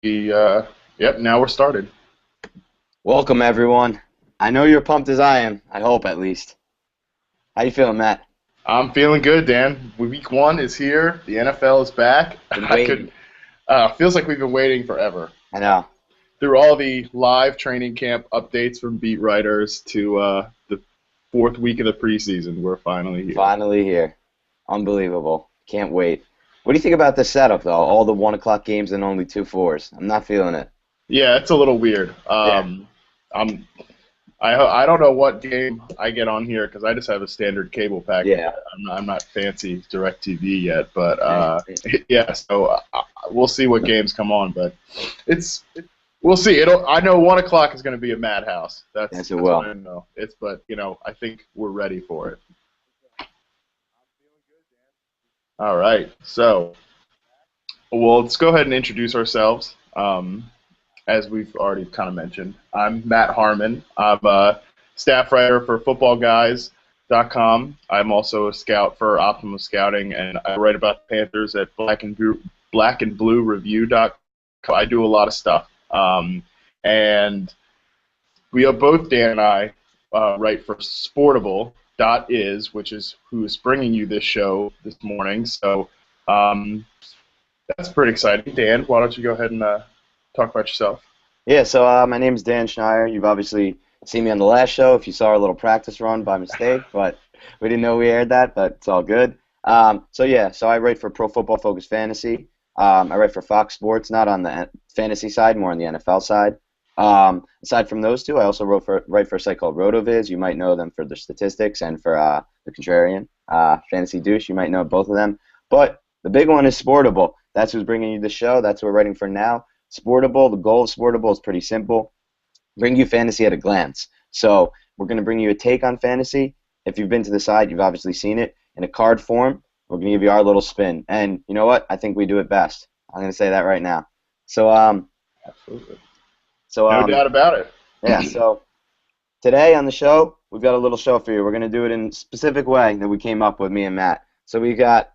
Yep, now we're started. Welcome, everyone. I know you're pumped as I am. I hope, at least. How you feeling, Matt? I'm feeling good, Dan. Week one is here. The NFL is back. Been I could waiting. feels like we've been waiting forever. I know. Through all the live training camp updates from beat writers to the fourth week of the preseason, we're finally here. Finally here. Unbelievable. Can't wait. What do you think about this setup, though? All the 1 o'clock games and only two fours. I'm not feeling it. Yeah, it's a little weird. Yeah. I'm I don't know what game I get on here because I just have a standard cable package. Yeah. I'm not fancy DirecTV yet, but Yeah. yeah. So we'll see what games come on, but we'll see. I know 1 o'clock is going to be a madhouse. Yes, it That's what will. I know. But I think we're ready for it. All right. So well, let's go ahead and introduce ourselves. As we've already kind of mentioned, I'm Matt Harmon. I'm a staff writer for FootballGuys.com. I'm also a scout for Optimum Scouting, and I write about the Panthers at Black and Blue Review.com. I do a lot of stuff, and we are both Dan and I write for Sportable.is, which is who is bringing you this show this morning. So that's pretty exciting. Dan, why don't you go ahead and talk about yourself? Yeah, so my name's Dan Schneier. You've obviously seen me on the last show if you saw our little practice run by mistake, but we didn't know we aired that, but it's all good. So I write for Pro Football Focus Fantasy. I write for Fox Sports, not on the fantasy side, more on the NFL side. Aside from those two, I also write for a site called RotoViz. You might know them for their statistics and for the Contrarian, Fantasy Douche. You might know both of them. But the big one is Sportable. That's who's bringing you the show. That's what we're writing for now. Sportable, the goal of Sportable is pretty simple. Bring you fantasy at a glance. So we're going to bring you a take on fantasy. If you've been to the site, you've obviously seen it. In a card form, we're going to give you our little spin. And you know what? I think we do it best. I'm going to say that right now. So, Absolutely. so No doubt about it. yeah, so today on the show, we've got a little show for you. We're going to do it in a specific way that we came up with, me and Matt. So we got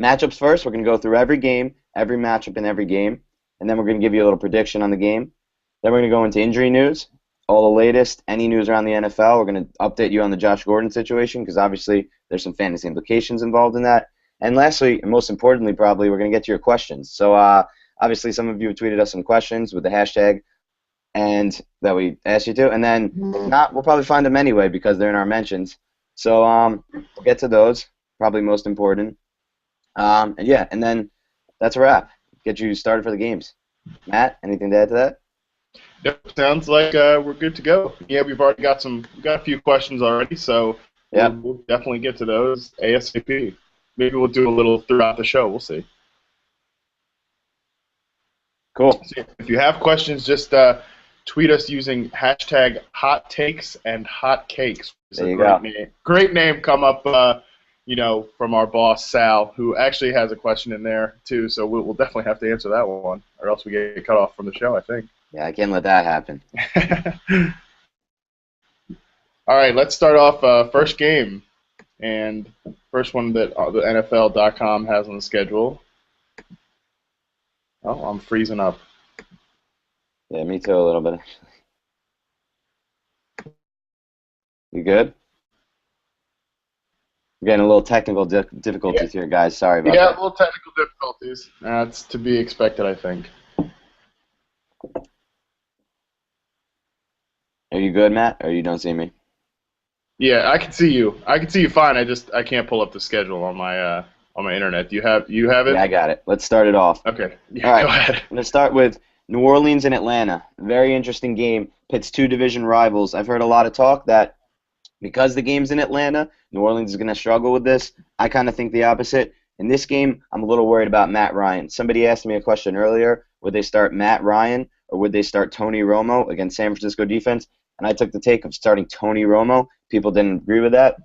matchups first. We're going to go through every game, every matchup in every game. And then we're going to give you a little prediction on the game. Then we're going to go into injury news, all the latest, any news around the NFL. We're going to update you on the Josh Gordon situation because obviously there's some fantasy implications involved in that. And lastly, and most importantly probably, we're going to get to your questions. So obviously some of you have tweeted us some questions with the hashtag and that we asked you to. And then if not, we'll probably find them anyway because they're in our mentions. So we'll get to those, probably most important. And then that's a wrap. Get you started for the games. Matt, anything to add to that? Yep, sounds like we're good to go. Yeah, we've got a few questions already, so we'll, Yep. we'll definitely get to those ASAP. Maybe we'll do a little throughout the show. We'll see. Cool. So if you have questions, just tweet us using hashtag hot takes and hot cakes. It's There a you go. great name come up, from our boss Sal, who actually has a question in there too. So we'll definitely have to answer that one, or else we get cut off from the show, I think. Yeah, I can't let that happen. All right, let's start off first game, and first one that the NFL.com has on the schedule. Oh, I'm freezing up. Yeah, me too a little bit. You good? We're getting a little technical difficulties here, guys. Sorry about Yeah, a that. little technical difficulties. That's to be expected, I think. Are you good, Matt? Or you don't see me? Yeah, I can see you. I can see you fine. I can't pull up the schedule on my internet. Do you have it? Yeah, I got it. Let's start it off. Okay. Yeah, All right. go ahead. I'm going to start with New Orleans and Atlanta. Very interesting game. Pits two division rivals. I've heard a lot of talk that because the game's in Atlanta, New Orleans is going to struggle with this. I kind of think the opposite. In this game, I'm a little worried about Matt Ryan. Somebody asked me a question earlier. Would they start Matt Ryan or would they start Tony Romo against San Francisco defense? And I took the take of starting Tony Romo. People didn't agree with that.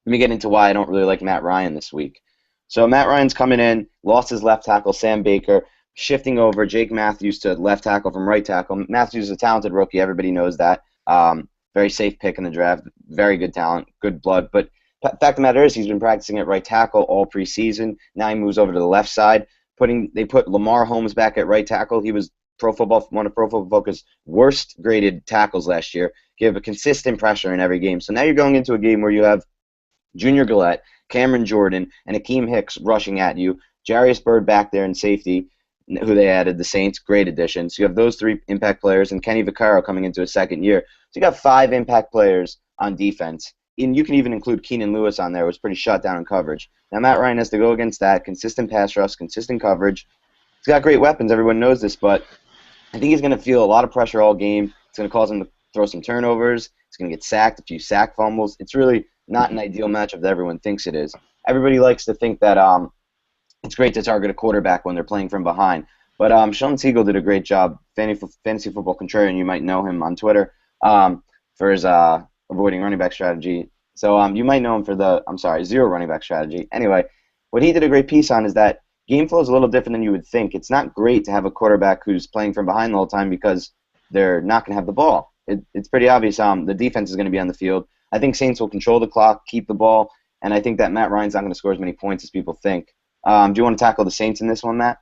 Let me get into why I don't really like Matt Ryan this week. So Matt Ryan's coming in, lost his left tackle, Sam Baker, shifting over Jake Matthews to left tackle from right tackle. Matthews is a talented rookie. Everybody knows that. Very safe pick in the draft. Very good talent, good blood. But the fact of the matter is he's been practicing at right tackle all preseason. Now he moves over to the left side. They put Lamar Holmes back at right tackle. He was one of Pro Football Focus worst graded tackles last year. Give a consistent pressure in every game. So now you're going into a game where you have Junior Gillette, Cameron Jordan, and Akeem Hicks rushing at you. Jarius Byrd back there in safety, who they added, the Saints, great addition. So you have those 3 impact players, and Kenny Vaccaro coming into his second year. So you got 5 impact players on defense. And you can even include Keenan Lewis on there, who was pretty shut down in coverage. Now Matt Ryan has to go against that, consistent pass rush, consistent coverage. He's got great weapons, everyone knows this, but I think he's going to feel a lot of pressure all game. It's going to cause him to throw some turnovers. He's going to get sacked, a few sack fumbles. It's really not an ideal matchup that everyone thinks it is. Everybody likes to think that it's great to target a quarterback when they're playing from behind. But Sean Siegel did a great job, Fantasy Football Contrarian. You might know him on Twitter for his avoiding running back strategy. So you might know him for zero running back strategy. Anyway, what he did a great piece on is that game flow is a little different than you would think. It's not great to have a quarterback who's playing from behind the whole time because they're not going to have the ball. It's pretty obvious the defense is going to be on the field. I think Saints will control the clock, keep the ball, and I think that Matt Ryan's not going to score as many points as people think. Do you want to tackle the Saints in this one, Matt?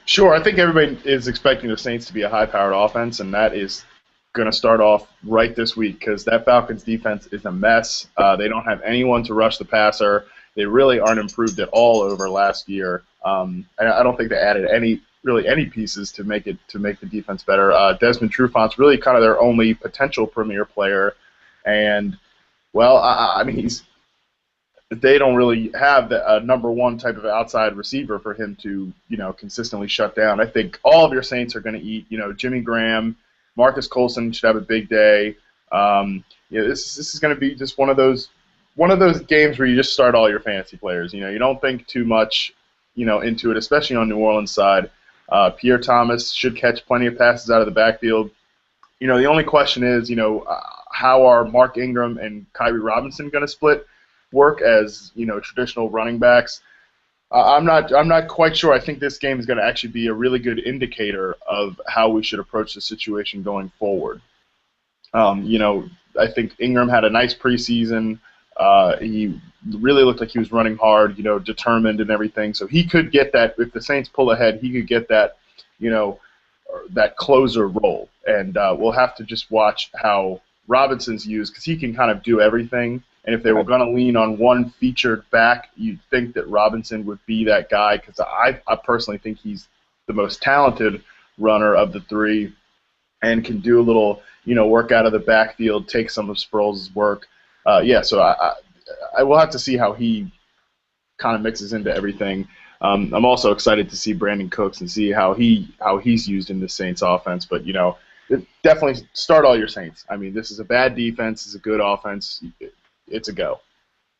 Sure. I think everybody is expecting the Saints to be a high-powered offense, and that is going to start off right this week because that Falcons defense is a mess. They don't have anyone to rush the passer. They really aren't improved at all over last year. And I don't think they added any pieces to make the defense better. Desmond Trufant's really kind of their only potential premier player, and well, I mean they don't really have a number one type of outside receiver for him to consistently shut down. I think all of your Saints are going to eat. Jimmy Graham, Marcus Colson should have a big day. This is going to be just one of those games where you just start all your fantasy players. You don't think too much into it, especially on New Orleans side. Pierre Thomas should catch plenty of passes out of the backfield. The only question is, how are Mark Ingram and Kyrie Robinson going to split work as traditional running backs? I'm not quite sure. I think this game is going to actually be a really good indicator of how we should approach the situation going forward. I think Ingram had a nice preseason. He really looked like he was running hard, determined and everything. So he could get that if the Saints pull ahead. He could get that, that closer role. And we'll have to just watch how Robinson's used because he can kind of do everything. And if they were going to lean on one featured back, you'd think that Robinson would be that guy because I personally think he's the most talented runner of the 3 and can do a little, work out of the backfield, take some of Sproles' work. So I will have to see how he kind of mixes into everything. I'm also excited to see Brandon Cooks and see how he's used in the Saints offense. But definitely start all your Saints. I mean, this is a bad defense. It's a good offense. It's a go.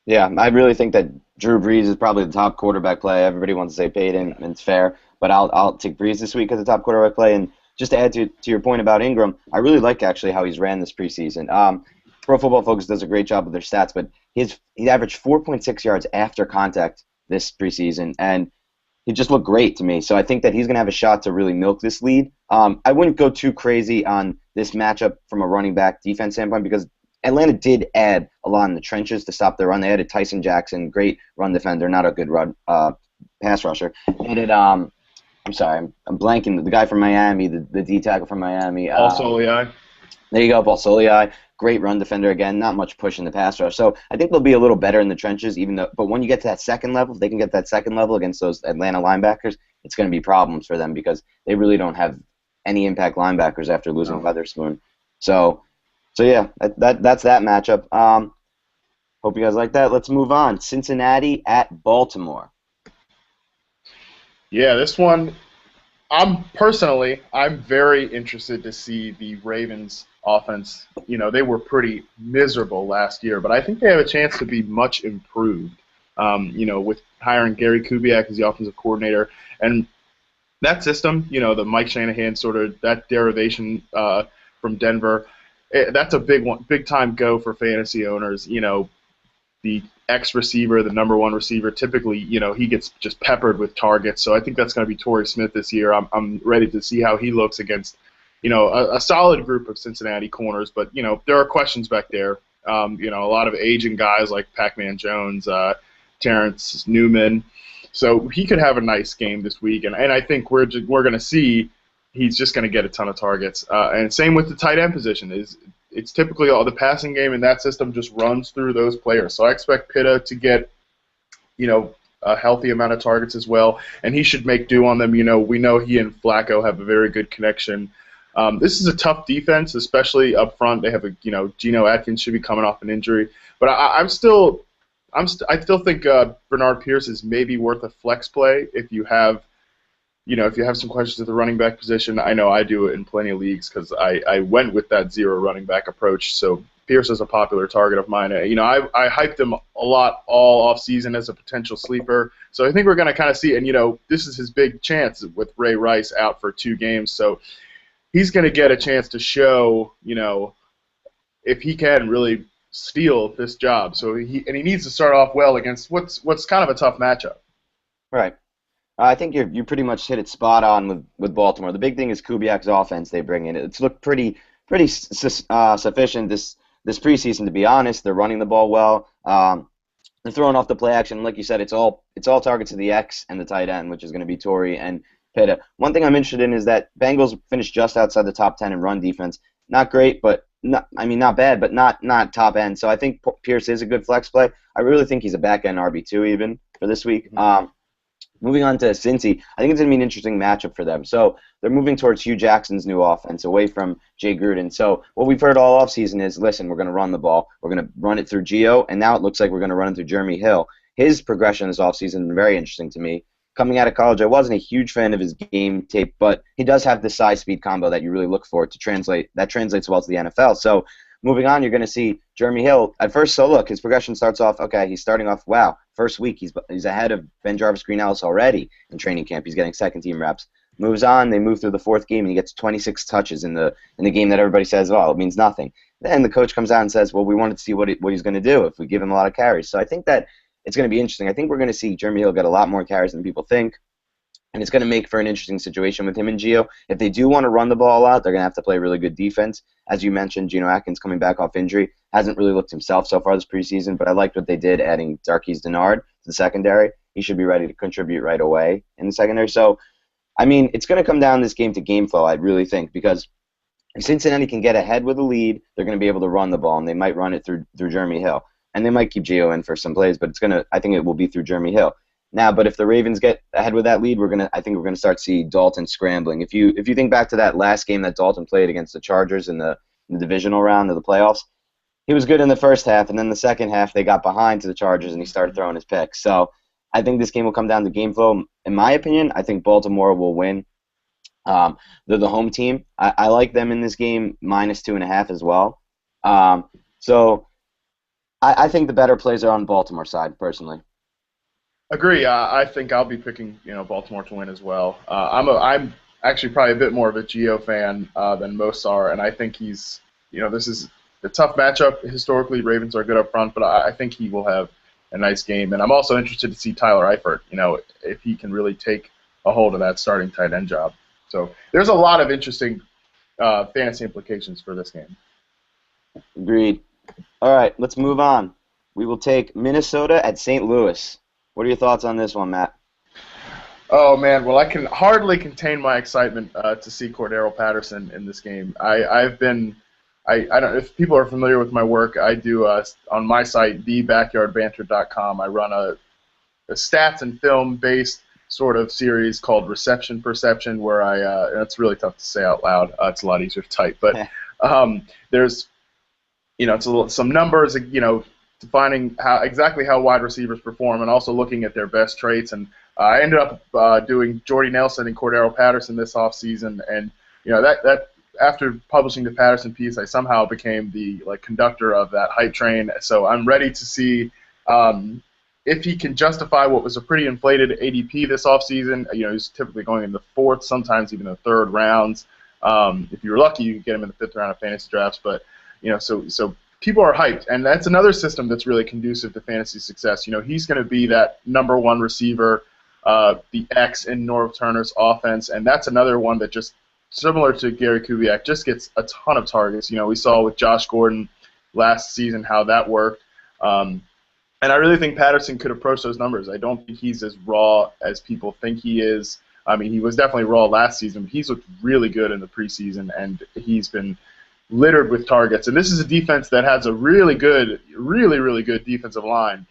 Yeah, I really think that Drew Brees is probably the top quarterback play. Everybody wants to say Peyton, and it's fair, but I'll take Brees this week as the top quarterback play. And just to add to your point about Ingram, I really like actually how he's ran this preseason. Pro Football Focus does a great job with their stats, but he averaged 4.6 yards after contact this preseason, and he just looked great to me. So I think that he's going to have a shot to really milk this lead. I wouldn't go too crazy on this matchup from a running back defense standpoint because Atlanta did add a lot in the trenches to stop their run. They added Tyson Jackson, great run defender, not a good run pass rusher. They added, I'm blanking, the guy from Miami, the D tackle from Miami. Solei. There you go, Paul Solei. Great run defender again, not much push in the pass rush. So I think they'll be a little better in the trenches, but when you get to that second level, if they can get that second level against those Atlanta linebackers, it's going to be problems for them because they really don't have any impact linebackers after losing Witherspoon. So yeah, that's that matchup. Hope you guys like that. Let's move on. Cincinnati at Baltimore. Yeah, this one, I'm very interested to see the Ravens offense. They were pretty miserable last year, but I think they have a chance to be much improved. With hiring Gary Kubiak as the offensive coordinator, and that system, the Mike Shanahan sort of that derivation from Denver. That's a big time go for fantasy owners. The X receiver, the number one receiver, typically, he gets just peppered with targets. So I think that's going to be Torrey Smith this year. I'm ready to see how he looks against, a solid group of Cincinnati corners. But, there are questions back there. A lot of aging guys like Pac-Man Jones, Terrence Newman. So he could have a nice game this week, and I think we're going to see he's just going to get a ton of targets. And same with the tight end position. It's typically all the passing game in that system just runs through those players. So I expect Pitta to get, a healthy amount of targets as well, and he should make do on them. We know he and Flacco have a very good connection. This is a tough defense, especially up front. They have Geno Atkins should be coming off an injury, but I still think Bernard Pierce is maybe worth a flex play if you have some questions at the running back position. I know I do it in plenty of leagues because I went with that zero running back approach. So Pierce is a popular target of mine. I hyped him a lot all offseason as a potential sleeper. So I think we're going to kind of see, and this is his big chance with Ray Rice out for 2 games. So he's going to get a chance to show, if he can really steal this job. So he needs to start off well against what's kind of a tough matchup. Right. I think you pretty much hit it spot on with Baltimore. The big thing is Kubiak's offense they bring in. It's looked pretty sufficient this preseason, to be honest. They're running the ball well. They're throwing off the play action. Like you said, it's all targets to the X and the tight end, which is going to be Torrey and Pitta. One thing I'm interested in is that Bengals finished just outside the top 10 in run defense. Not great, but not bad, but not top end. So I think Pierce is a good flex play. I really think he's a back end RB2 even for this week. Moving on to Cincy, I think it's going to be an interesting matchup for them. So they're moving towards Hugh Jackson's new offense, away from Jay Gruden. So what we've heard all offseason is, listen, we're going to run the ball. We're going to run it through Gio, and now it looks like we're going to run it through Jeremy Hill. His progression this offseason is very interesting to me. Coming out of college, I wasn't a huge fan of his game tape, but he does have the size-speed combo that you really look for to translate. That translates well to the NFL. So moving on, you're going to see Jeremy Hill. At first, so look, his progression starts off, okay, he's starting off, wow, first week, he's ahead of Ben Jarvis Green-Ellis already in training camp. He's getting second-team reps. Moves on, they move through the 4th game, and he gets 26 touches in the game that everybody says, well, it means nothing. Then the coach comes out and says, well, we wanted to see what he's going to do if we give him a lot of carries. So I think that it's going to be interesting. I think we're going to see Jeremy Hill get a lot more carries than people think. And it's going to make for an interesting situation with him and Gio. If they do want to run the ball a lot, they're going to have to play really good defense. As you mentioned, Geno Atkins coming back off injury hasn't really looked himself so far this preseason, but I liked what they did adding Darqueze Dennard to the secondary. He should be ready to contribute right away in the secondary. So, it's going to come down this game to game flow, I really think, because if Cincinnati can get ahead with a lead, they're going to be able to run the ball, and they might run it through Jeremy Hill. And they might keep Gio in for some plays, but I think it will be through Jeremy Hill. Now, but if the Ravens get ahead with that lead, I think we're gonna start to see Dalton scrambling. If you think back to that last game that Dalton played against the Chargers in the divisional round of the playoffs, he was good in the first half, and then the second half they got behind to the Chargers and he started throwing his picks. So I think this game will come down to game flow. In my opinion, I think Baltimore will win. They're the home team. I like them in this game -2.5 as well. So I think the better plays are on Baltimore side personally. Agree. I think I'll be picking Baltimore to win as well. I'm actually probably a bit more of a Gio fan than most are, and I think he's this is a tough matchup. Historically, Ravens are good up front, but I think he will have a nice game. And I'm also interested to see Tyler Eifert. If he can really take a hold of that starting tight end job. So there's a lot of interesting fantasy implications for this game. Agreed. All right, let's move on. We will take Minnesota at St. Louis. What are your thoughts on this one, Matt? Oh, man. Well, I can hardly contain my excitement to see Cordero Patterson in this game. I don't know if people are familiar with my work. I do on my site, thebackyardbanter.com. I run a stats and film-based sort of series called Reception Perception, where it's really tough to say out loud. It's a lot easier to type. But there's, some numbers, defining exactly how wide receivers perform and also looking at their best traits. And I ended up doing Jordy Nelson and Cordero Patterson this offseason. And, that after publishing the Patterson piece, I somehow became the conductor of that hype train. So I'm ready to see if he can justify what was a pretty inflated ADP this offseason. He's typically going in the 4th, sometimes even the 3rd rounds. If you're lucky, you can get him in the 5th round of fantasy drafts. But, so people are hyped, and that's another system that's really conducive to fantasy success. He's going to be that number 1 receiver, the X in Norv Turner's offense, and that's another one that just, similar to Gary Kubiak, just gets a ton of targets. We saw with Josh Gordon last season how that worked. And And I really think Patterson could approach those numbers. I don't think he's as raw as people think he is. I mean, he was definitely raw last season, but he's looked really good in the preseason, and he's been littered with targets. And this is a defense that has a really good, really good defensive line.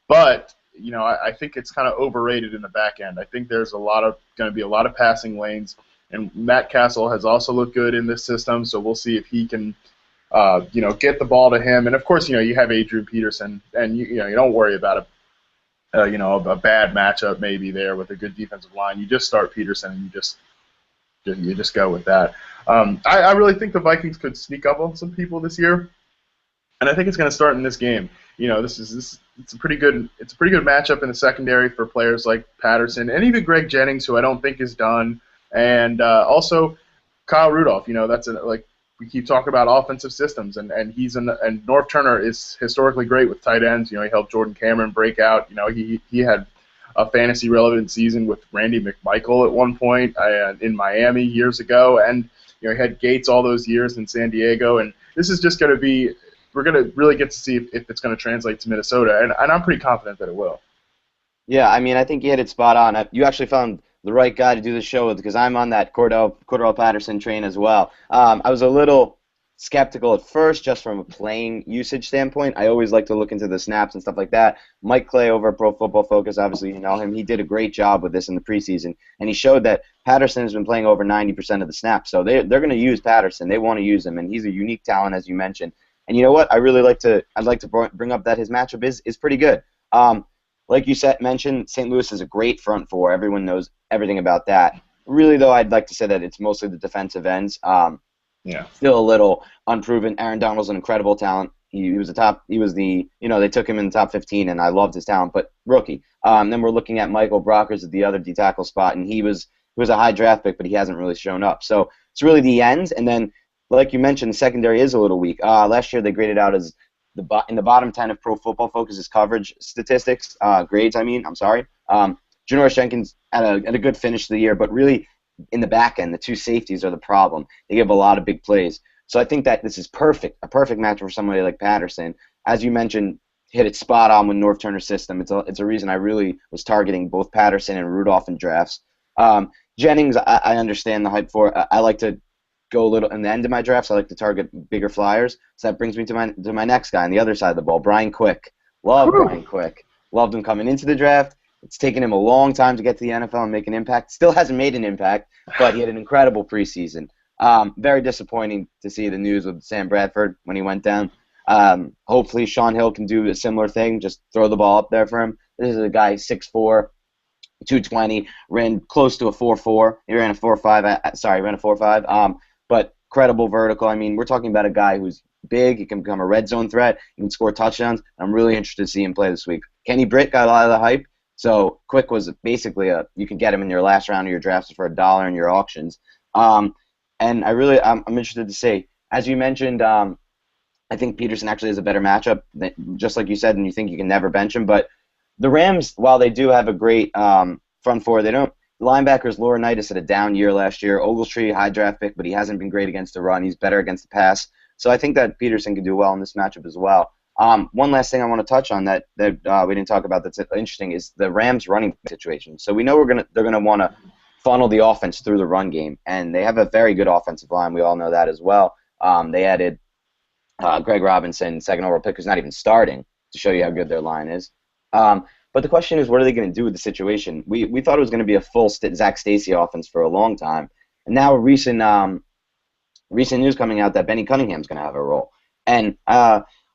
But, I think it's kind of overrated in the back end. I think there's going to be a lot of passing lanes. And Matt Castle has also looked good in this system, so we'll see if he can get the ball to him. And of course, you have Adrian Peterson, and you don't worry about a bad matchup maybe there with a good defensive line. You just start Peterson, and you just go with that. I really think the Vikings could sneak up on some people this year, and I think it's going to start in this game. It's a pretty good matchup in the secondary for players like Patterson and even Greg Jennings, who I don't think is done, and also Kyle Rudolph. We keep talking about offensive systems, and North Turner is historically great with tight ends. He helped Jordan Cameron break out. He had a fantasy relevant season with Randy McMichael at one point in Miami years ago, and he had Gates all those years in San Diego. And this is just going to be, we're going to really get to see if it's going to translate to Minnesota, and I'm pretty confident that it will. Yeah, I mean, I think you hit it spot on. You actually found the right guy to do the show with, because I'm on that Cordell Patterson train as well. I was a little skeptical at first just from a playing usage standpoint. I always like to look into the snaps and stuff like that. Mike Clay over at Pro Football Focus, obviously you know him. He did a great job with this in the preseason, and he showed that Patterson has been playing over 90% of the snaps. So they're going to use Patterson. They want to use him, and he's a unique talent, as you mentioned. And you know what? I'd like to bring up that his matchup is pretty good. Like you mentioned, St. Louis is a great front four. Everyone knows everything about that. Really, though, I'd like to say that it's mostly the defensive ends. Still a little unproven. Aaron Donald's an incredible talent. They took him in the top 15, and I loved his talent, but rookie. Then we're looking at Michael Brockers at the other D tackle spot, and he was a high draft pick, but he hasn't really shown up. So it's really the ends, and then, like you mentioned, the secondary is a little weak. Last year they graded out as in the bottom 10 of Pro Football Focus's coverage statistics, grades, I'm sorry. Janoris Jenkins had a good finish to the year, but really in the back end, the two safeties are the problem. They give a lot of big plays. So I think that this is a perfect match for somebody like Patterson. As you mentioned, hit it spot on with North Turner's system. It's a reason I really was targeting both Patterson and Rudolph in drafts. Jennings, I understand the hype for. I like to go a little in the end of my drafts. I like to target bigger flyers. So that brings me to my next guy on the other side of the ball, Brian Quick. Brian Quick. Loved him coming into the draft. It's taken him a long time to get to the NFL and make an impact. Still hasn't made an impact, but he had an incredible preseason. Very disappointing to see the news with Sam Bradford when he went down. Hopefully Sean Hill can do a similar thing, just throw the ball up there for him. This is a guy 6'4", 220, ran close to a 4.4. He ran a 4.5. But credible vertical. I mean, we're talking about a guy who's big. He can become a red zone threat. He can score touchdowns. I'm really interested to see him play this week. Kenny Britt got a lot of the hype. So Quick was basically you can get him in your last round of your drafts for $1 in your auctions. And I'm interested to see, as you mentioned, I think Peterson actually has a better matchup, just like you said, and you think you can never bench him. But the Rams, while they do have a great front four, they don't. Linebackers, Laurinaitis had a down year last year. Ogletree, high draft pick, but he hasn't been great against the run. He's better against the pass. So I think that Peterson can do well in this matchup as well. One last thing I want to touch on that we didn't talk about that's interesting is the Rams running situation. So we know they're gonna want to funnel the offense through the run game, and they have a very good offensive line. We all know that as well. They added Greg Robinson, second overall pick, who's not even starting, to show you how good their line is. But the question is, what are they going to do with the situation? We thought it was going to be a full Zach Stacy offense for a long time, and now recent news coming out that Benny Cunningham's going to have a role. And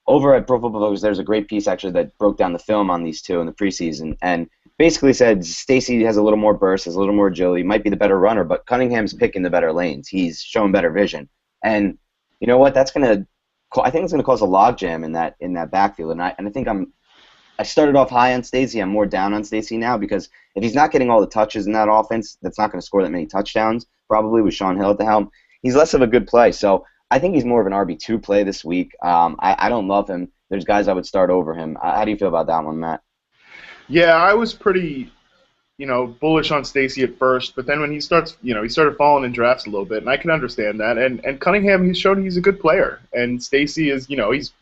over at Pro Football Focus, there's a great piece actually that broke down the film on these two in the preseason, and basically said Stacy has a little more burst, has a little more agility, might be the better runner, but Cunningham's picking the better lanes. He's showing better vision, and you know what? I think it's going to cause a logjam in that backfield, and I think I started off high on Stacy. I'm more down on Stacy now because if he's not getting all the touches in that offense, that's not going to score that many touchdowns, probably with Sean Hill at the helm. He's less of a good play. So I think he's more of an RB2 play this week. I don't love him. There's guys I would start over him. How do you feel about that one, Matt? Yeah, I was pretty, bullish on Stacy at first, but then when he started falling in drafts a little bit, and I can understand that. And Cunningham, he's shown he's a good player. And Stacy is, he's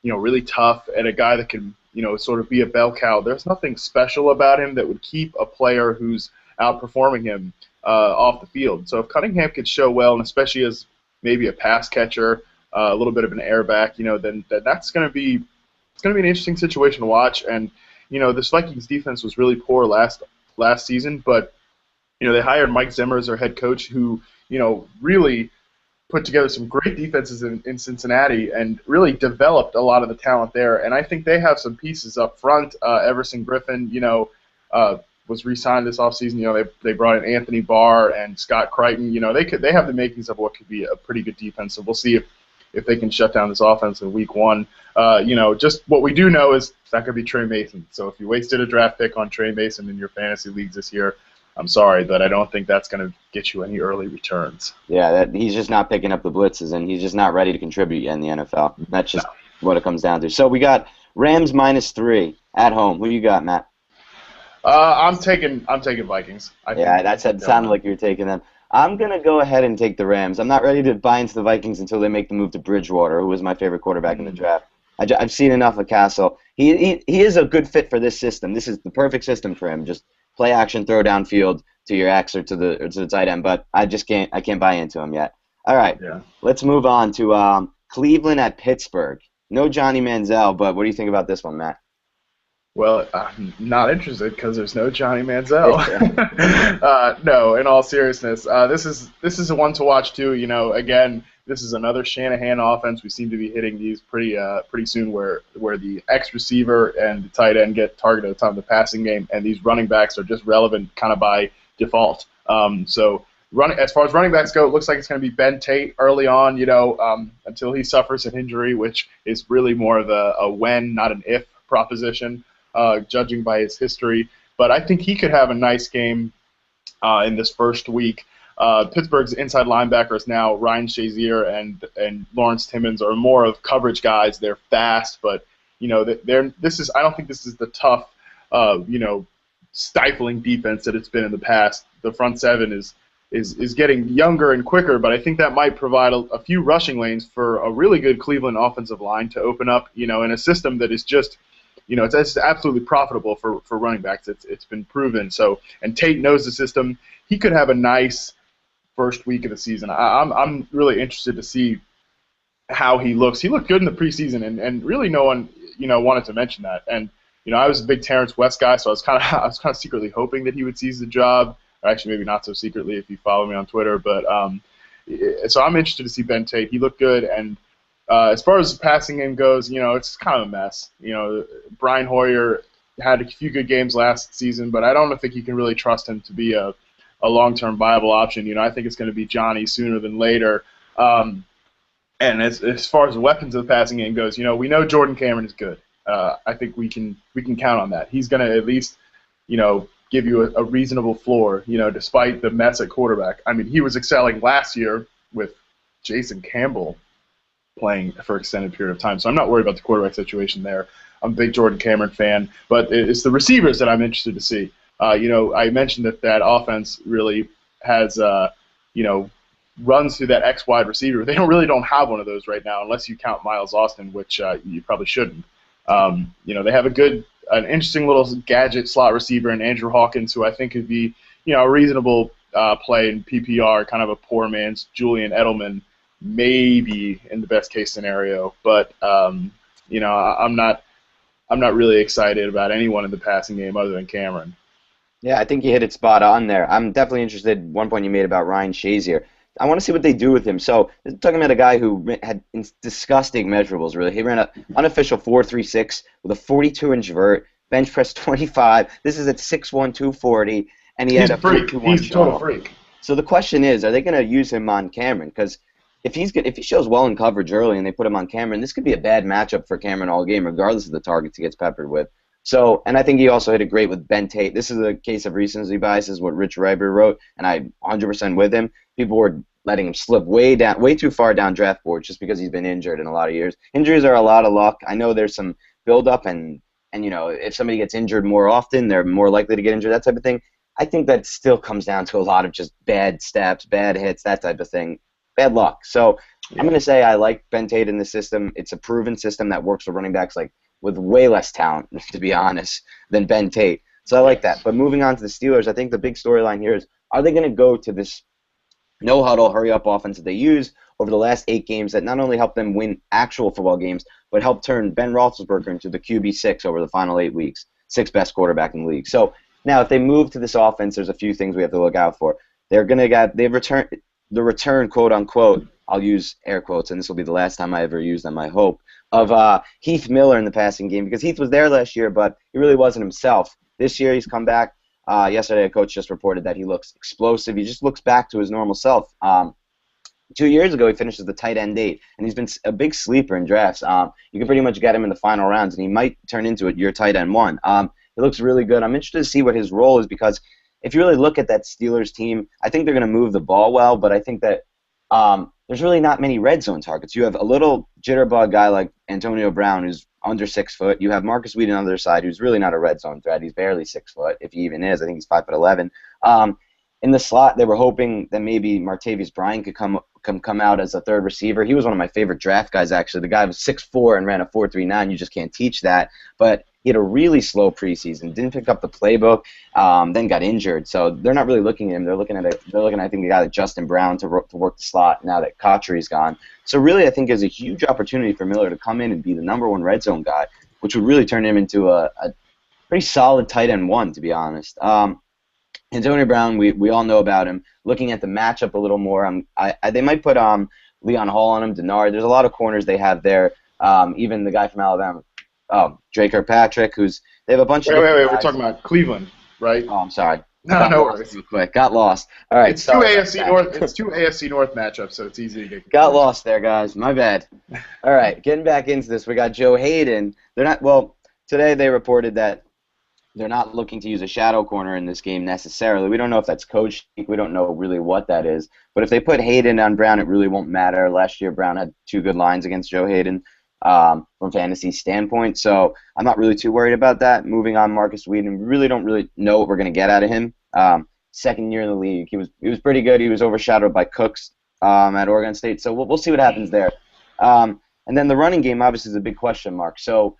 really tough and a guy that can sort of be a bell cow. There's nothing special about him that would keep a player who's outperforming him off the field. So if Cunningham could show well, and especially as maybe a pass catcher, a little bit of an airback, then that's going to be an interesting situation to watch. And this Vikings defense was really poor last season, but they hired Mike Zimmer as their head coach, who really put together some great defenses in Cincinnati and really developed a lot of the talent there. And I think they have some pieces up front. Everson Griffin, was re-signed this offseason. They brought in Anthony Barr and Scott Crichton. They have the makings of what could be a pretty good defense. So we'll see if they can shut down this offense in week one. Just what we do know is it's not going to be Trey Mason. So if you wasted a draft pick on Trey Mason in your fantasy leagues this year, I'm sorry, but I don't think that's going to get you any early returns. Yeah, he's just not picking up the blitzes, and he's just not ready to contribute yet in the NFL. That's just what it comes down to. So we got Rams -3 at home. Who you got, Matt? I'm taking Vikings. That sounded like you were taking them. I'm going to go ahead and take the Rams. I'm not ready to buy into the Vikings until they make the move to Bridgewater, who was my favorite quarterback in the draft. I've seen enough of Castle. He is a good fit for this system. This is the perfect system for him. Just play action, throw downfield to your X or to the tight end. But I can't buy into him yet. All right, Let's move on to Cleveland at Pittsburgh. No Johnny Manziel, but what do you think about this one, Matt? Well, I'm not interested because there's no Johnny Manziel. No, in all seriousness, this is a one to watch too. Again, this is another Shanahan offense. We seem to be hitting these pretty soon, where the X receiver and the tight end get targeted at the time of the passing game, and these running backs are just relevant kind of by default. As far as running backs go, it looks like it's going to be Ben Tate early on. Until he suffers an injury, which is really more of a when, not an if proposition. Judging by his history. But I think he could have a nice game in this first week. Pittsburgh's inside linebackers now, Ryan Shazier and Lawrence Timmons, are more of coverage guys. They're fast, but I don't think this is the tough, stifling defense that it's been in the past. The front seven is getting younger and quicker, but I think that might provide a few rushing lanes for a really good Cleveland offensive line to open up, in a system that is just it's absolutely profitable for running backs. It's been proven. So, and Tate knows the system. He could have a nice first week of the season. I'm really interested to see how he looks. He looked good in the preseason, and really no one wanted to mention that. And I was a big Terrence West guy, so I was kind of secretly hoping that he would seize the job. Or actually, maybe not so secretly if you follow me on Twitter. But so I'm interested to see Ben Tate. He looked good, and as far as the passing game goes, it's kind of a mess. Brian Hoyer had a few good games last season, but I don't think you can really trust him to be a long-term viable option. I think it's going to be Johnny sooner than later. And as far as the weapons of the passing game goes, we know Jordan Cameron is good. I think we can count on that. He's going to at least, give you a reasonable floor, despite the mess at quarterback. I mean, he was excelling last year with Jason Campbell playing for an extended period of time. So I'm not worried about the quarterback situation there. I'm a big Jordan Cameron fan, but it's the receivers that I'm interested to see. I mentioned that offense really has, runs through that X wide receiver. They don't have one of those right now, unless you count Miles Austin, which you probably shouldn't. They have an interesting little gadget slot receiver in Andrew Hawkins, who I think could be, a reasonable play in PPR, kind of a poor man's Julian Edelman, maybe in the best case scenario. But I'm not really excited about anyone in the passing game other than Cameron. Yeah, I think you hit it spot on there. I'm definitely interested. One point you made about Ryan Shazier. I want to see what they do with him. So, talking about a guy who had disgusting measurables, really. He ran an unofficial 4.36 with a 42-inch vert, bench press 25. This is at 6'1", 240, and he had a 4.21 He's a total freak. So the question is, are they going to use him on Cameron? Because if he shows well in coverage early and they put him on Cameron, this could be a bad matchup for Cameron all game, regardless of the targets he gets peppered with. So, and I think he also hit it great with Ben Tate. This is a case of recency bias, is what Rich Reiber wrote, and I'm 100% with him. People were letting him slip way too far down draft boards just because he's been injured in a lot of years. Injuries are a lot of luck. I know there's some buildup, and if somebody gets injured more often, they're more likely to get injured, that type of thing. I think that still comes down to a lot of just bad steps, bad hits, that type of thing. Bad luck. So I'm going to say I like Ben Tate in the system. It's a proven system that works for running backs like with way less talent, to be honest, than Ben Tate. So I like that. But moving on to the Steelers, I think the big storyline here is, are they going to go to this no-huddle, hurry-up offense that they use over the last 8 games that not only helped them win actual football games, but helped turn Ben Roethlisberger into the QB6 over the final 8 weeks, 6th best quarterback in the league. So now if they move to this offense, there's a few things we have to look out for. They've returned the return, quote-unquote, I'll use air quotes, and this will be the last time I ever use them, I hope, of Heath Miller in the passing game, because Heath was there last year, but he really wasn't himself. This year he's come back. Yesterday a coach just reported that he looks explosive. He just looks back to his normal self. 2 years ago he finished as the tight end 8, and he's been a big sleeper in drafts. You can pretty much get him in the final rounds, and he might turn into your tight end 1. He looks really good. I'm interested to see what his role is, because if you really look at that Steelers team, I think they're going to move the ball well, but I think that there's really not many red zone targets. You have a little jitterbug guy like Antonio Brown, who's under 6 foot. You have Marcus Wheaton on the other side, who's really not a red zone threat. He's barely 6 foot, if he even is. I think he's 5'11". In the slot, they were hoping that maybe Martavis Bryant could come out as a third receiver. He was one of my favorite draft guys, actually. The guy was 6'4" and ran a 4.39. You just can't teach that. But he had a really slow preseason, didn't pick up the playbook, then got injured. So they're not really looking at him. They're looking at I think, the guy like Justin Brown to work the slot now that Cotchery's gone. So really, I think there's a huge opportunity for Miller to come in and be the number 1 red zone guy, which would really turn him into a pretty solid tight end 1, to be honest. Antonio Brown, we all know about him. Looking at the matchup a little more, they might put Leon Hall on him, Denard. There's a lot of corners they have there. Even the guy from Alabama, Drake Kirkpatrick, they have a bunch of. Wait, we're talking about Cleveland, right? Oh, I'm sorry. No worries. Real quick. Got lost. All right. It's two AFC North. It's 2 AFC North matchups, so it's easy to get. Got lost there, guys. My bad. All right, getting back into this, we got Joe Hayden. Today they reported that they're not looking to use a shadow corner in this game necessarily. We don't know if that's coach. We don't know really what that is. But if they put Hayden on Brown, it really won't matter. Last year, Brown had 2 good lines against Joe Hayden from fantasy standpoint. So I'm not really too worried about that. Moving on, Marcus Wheaton. We really don't know what we're going to get out of him. Second year in the league, he was pretty good. He was overshadowed by Cooks at Oregon State. So we'll see what happens there. And then the running game obviously is a big question mark. So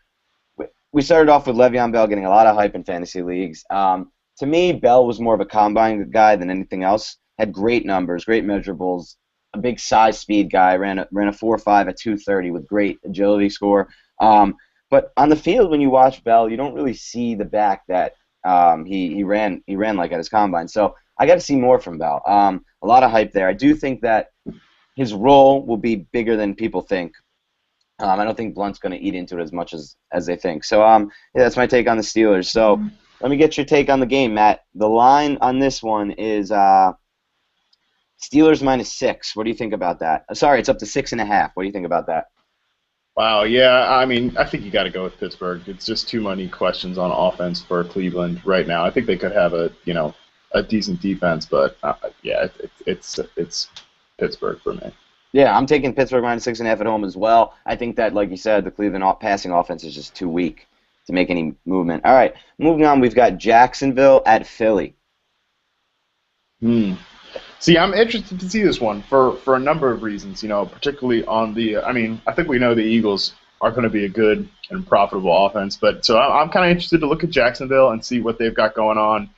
we started off with Le'Veon Bell getting a lot of hype in fantasy leagues. To me, Bell was more of a combine guy than anything else. Had great numbers, great measurables, a big size speed guy, ran a 4.5 at 230 with great agility score. But on the field, when you watch Bell, you don't really see the back that he ran like at his combine. So I got to see more from Bell. A lot of hype there. I do think that his role will be bigger than people think. I don't think Blunt's going to eat into it as much as they think. So, yeah, that's my take on the Steelers. So, let me get your take on the game, Matt. The line on this one is Steelers -6. What do you think about that? Sorry, it's up to 6.5. What do you think about that? Wow, yeah, I mean, I think you got to go with Pittsburgh. It's just too many questions on offense for Cleveland right now. I think they could have a decent defense, but yeah, it's Pittsburgh for me. Yeah, I'm taking Pittsburgh -6.5 at home as well. I think that, like you said, the Cleveland passing offense is just too weak to make any movement. All right, moving on, we've got Jacksonville at Philly. See, I'm interested to see this one for a number of reasons, particularly on I think we know the Eagles are going to be a good and profitable offense, but so I'm kind of interested to look at Jacksonville and see what they've got going on.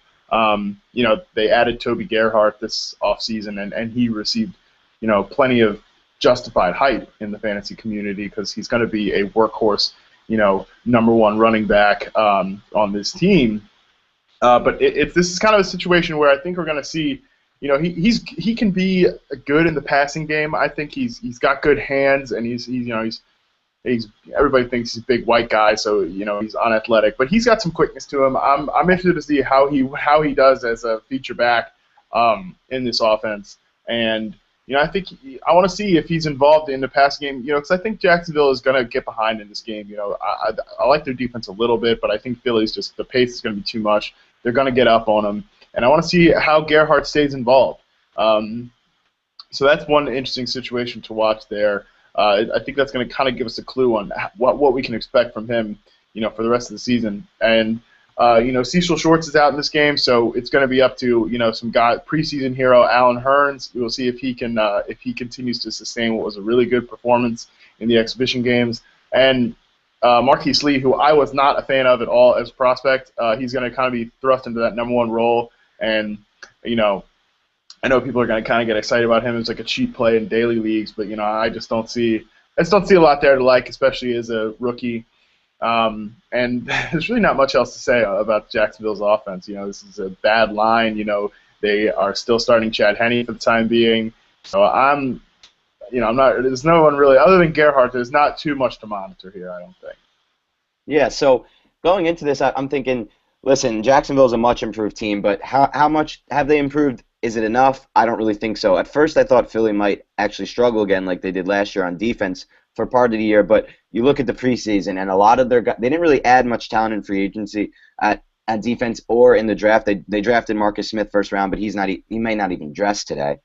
They added Toby Gerhart this offseason, and he received plenty of justified hype in the fantasy community because he's going to be a workhorse, number 1 running back on this team. But this is kind of a situation where I think we're going to see, he can be good in the passing game. I think he's got good hands, and he's everybody thinks he's a big white guy, so he's unathletic, but he's got some quickness to him. I'm interested to see how he does as a feature back in this offense, and I think I want to see if he's involved in the passing game, because I think Jacksonville is going to get behind in this game. I like their defense a little bit, but I think Philly's just the pace is going to be too much. They're going to get up on them, and I want to see how Gerhart stays involved. So that's one interesting situation to watch there. I think that's going to kind of give us a clue on what we can expect from him, for the rest of the season. And Cecil Shorts is out in this game, so it's going to be up to some guy, preseason hero Allen Hurns. We'll see if he continues to sustain what was a really good performance in the exhibition games. And Marquise Lee, who I was not a fan of at all as a prospect. He's going to kind of be thrust into that number one role, and you know, I know people are going to kind of get excited about him as like a cheap play in daily leagues, but I just don't see a lot there to like, especially as a rookie. And there's really not much else to say about Jacksonville's offense. This is a bad line. They are still starting Chad Henne for the time being. So I'm not. There's no one really other than Gerhardt. There's not too much to monitor here, I don't think. Yeah. So going into this, I'm thinking, listen, Jacksonville's a much improved team, but how much have they improved? Is it enough? I don't really think so. At first, I thought Philly might actually struggle again like they did last year on defense for part of the year, but you look at the preseason, and a lot of they didn't really add much talent in free agency at defense or in the draft. They drafted Marcus Smith first round, but he may not even dress today.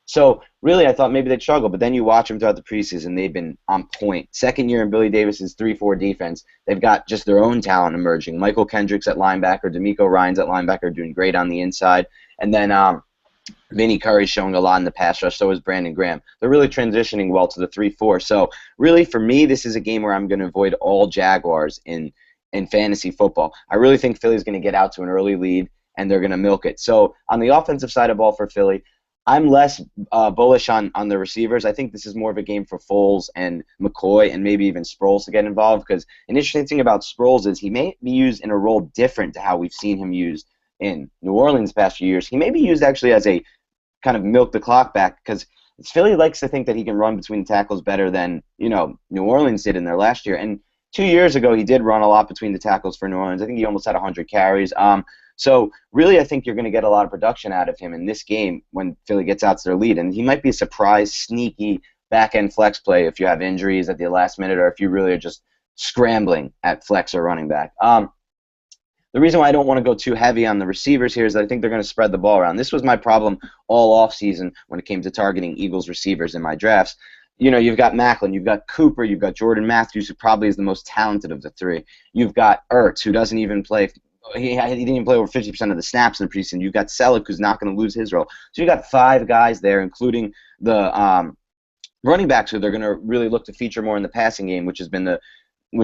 So really, I thought maybe they'd struggle, but then you watch them throughout the preseason, they've been on point. Second year in Billy Davis's 3-4 defense, they've got just their own talent emerging. Michael Kendricks at linebacker, D'Amico Ryans at linebacker, doing great on the inside, and then Vinny Curry's showing a lot in the pass rush, so is Brandon Graham. They're really transitioning well to the 3-4. So really, for me, this is a game where I'm going to avoid all Jaguars in fantasy football. I really think Philly's going to get out to an early lead, and they're going to milk it. So on the offensive side of ball for Philly, I'm less bullish on the receivers. I think this is more of a game for Foles and McCoy and maybe even Sproles to get involved, because an interesting thing about Sproles is he may be used in a role different to how we've seen him used in New Orleans the past few years. He may be used actually as a kind of milk the clock back, because Philly likes to think that he can run between the tackles better than New Orleans did in their last year. And 2 years ago, he did run a lot between the tackles for New Orleans. I think he almost had 100 carries. So really, I think you're going to get a lot of production out of him in this game when Philly gets out to their lead. And he might be a surprise, sneaky back-end flex play if you have injuries at the last minute or if you really are just scrambling at flex or running back. The reason why I don't want to go too heavy on the receivers here is that I think they're going to spread the ball around. This was my problem all offseason when it came to targeting Eagles receivers in my drafts. You've got Macklin, you've got Cooper, you've got Jordan Matthews, who probably is the most talented of the three. You've got Ertz, who doesn't even play. He didn't even play over 50% of the snaps in the preseason. You've got Selleck, who's not going to lose his role. So you've got 5 guys there, including the running backs, who they're going to really look to feature more in the passing game, which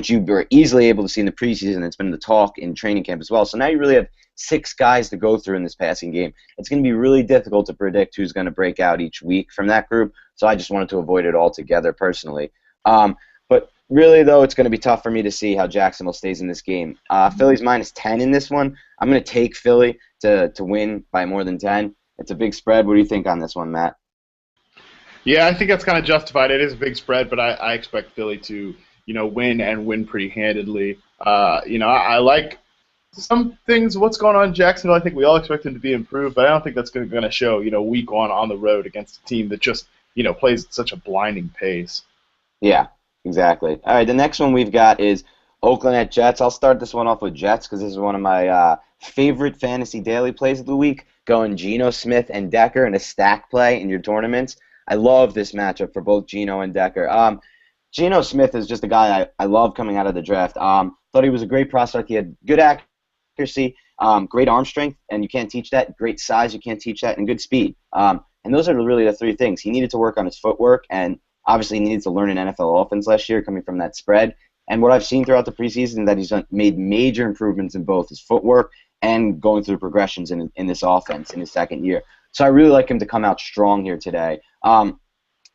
you were easily able to see in the preseason. It's been the talk in training camp as well. So now you really have 6 guys to go through in this passing game. It's going to be really difficult to predict who's going to break out each week from that group. So I just wanted to avoid it altogether personally. But really, though, it's going to be tough for me to see how Jacksonville stays in this game. Philly's -10 in this one. I'm going to take Philly to win by more than 10. It's a big spread. What do you think on this one, Matt? Yeah, I think that's kind of justified. It is a big spread, but I expect Philly to win and win pretty handedly. I like some things. What's going on in Jacksonville? I think we all expect them to be improved, but I don't think that's going to show. Week 1 on the road against a team that just plays at such a blinding pace. Yeah, exactly. All right, the next one we've got is Oakland at Jets. I'll start this one off with Jets because this is one of my favorite fantasy daily plays of the week. Going Geno Smith and Decker in a stack play in your tournaments. I love this matchup for both Geno and Decker. Geno Smith is just a guy I love coming out of the draft. Thought he was a great prospect. He had good accuracy, great arm strength, and you can't teach that. Great size, you can't teach that, and good speed. And those are really the 3 things. He needed to work on his footwork, and obviously he needed to learn an NFL offense last year coming from that spread. And what I've seen throughout the preseason is that he's made major improvements in both his footwork and going through the progressions in this offense in his second year. So I really like him to come out strong here today.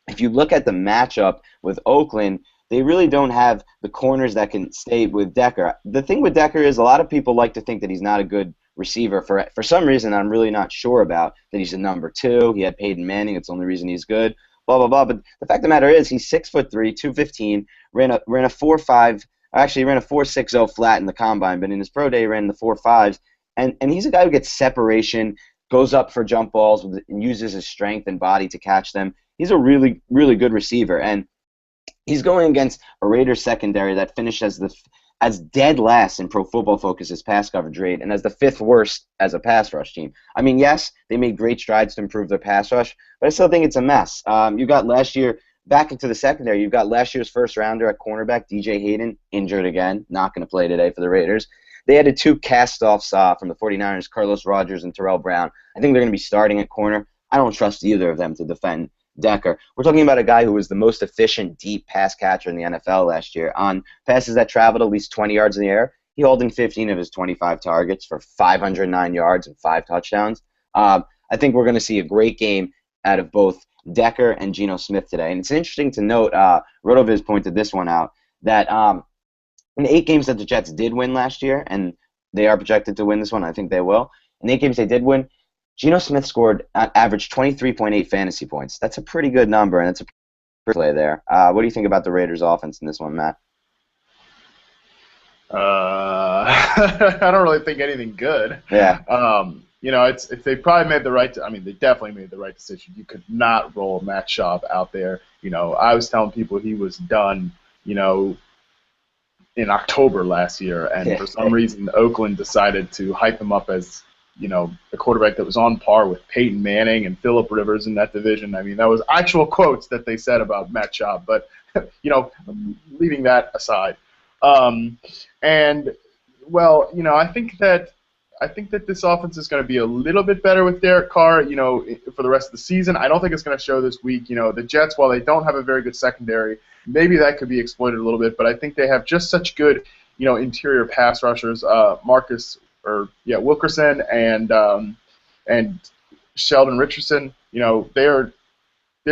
If you look at the matchup with Oakland, they really don't have the corners that can stay with Decker. The thing with Decker is a lot of people like to think that he's not a good receiver for some reason I'm really not sure about, that he's a number 2. He had Peyton Manning. It's the only reason he's good, blah, blah, blah. But the fact of the matter is he's 6'3", 215, ran a 4.5, actually he ran a 4.60 flat in the combine, but in his pro day he ran the 4.5s. And he's a guy who gets separation, goes up for jump balls, and uses his strength and body to catch them. He's a really, really good receiver, and he's going against a Raiders secondary that finished as dead last in Pro Football Focus's pass coverage rate and as the 5th worst as a pass rush team. I mean, yes, they made great strides to improve their pass rush, but I still think it's a mess. You got last year, back into the secondary, you've got last year's first rounder at cornerback, DJ Hayden, injured again, not going to play today for the Raiders. They added 2 cast-offs from the 49ers, Carlos Rogers and Terrell Brown. I think they're going to be starting at corner. I don't trust either of them to defend Decker. We're talking about a guy who was the most efficient deep pass catcher in the NFL last year. On passes that traveled at least 20 yards in the air, he hauled in 15 of his 25 targets for 509 yards and 5 touchdowns. I think we're going to see a great game out of both Decker and Geno Smith today. And it's interesting to note, Rotoviz pointed this one out, that in the 8 games that the Jets did win last year, and they are projected to win this one, I think they will, in the 8 games they did win, Geno Smith scored average 23.8 fantasy points. That's a pretty good number, and it's a pretty play there. What do you think about the Raiders' offense in this one, Matt? I don't really think anything good. Yeah. It's they probably made the right. I mean, they definitely made the right decision. You could not roll Matt Schaub out there. I was telling people he was done. In October last year, and for some reason, Oakland decided to hype him up as a quarterback that was on par with Peyton Manning and Phillip Rivers in that division. I mean, that was actual quotes that they said about Matt Schaub. But leaving that aside. I think that this offense is going to be a little bit better with Derek Carr, for the rest of the season. I don't think it's going to show this week. The Jets, while they don't have a very good secondary, maybe that could be exploited a little bit, but I think they have just such good, interior pass rushers, Wilkerson and Sheldon Richardson. They're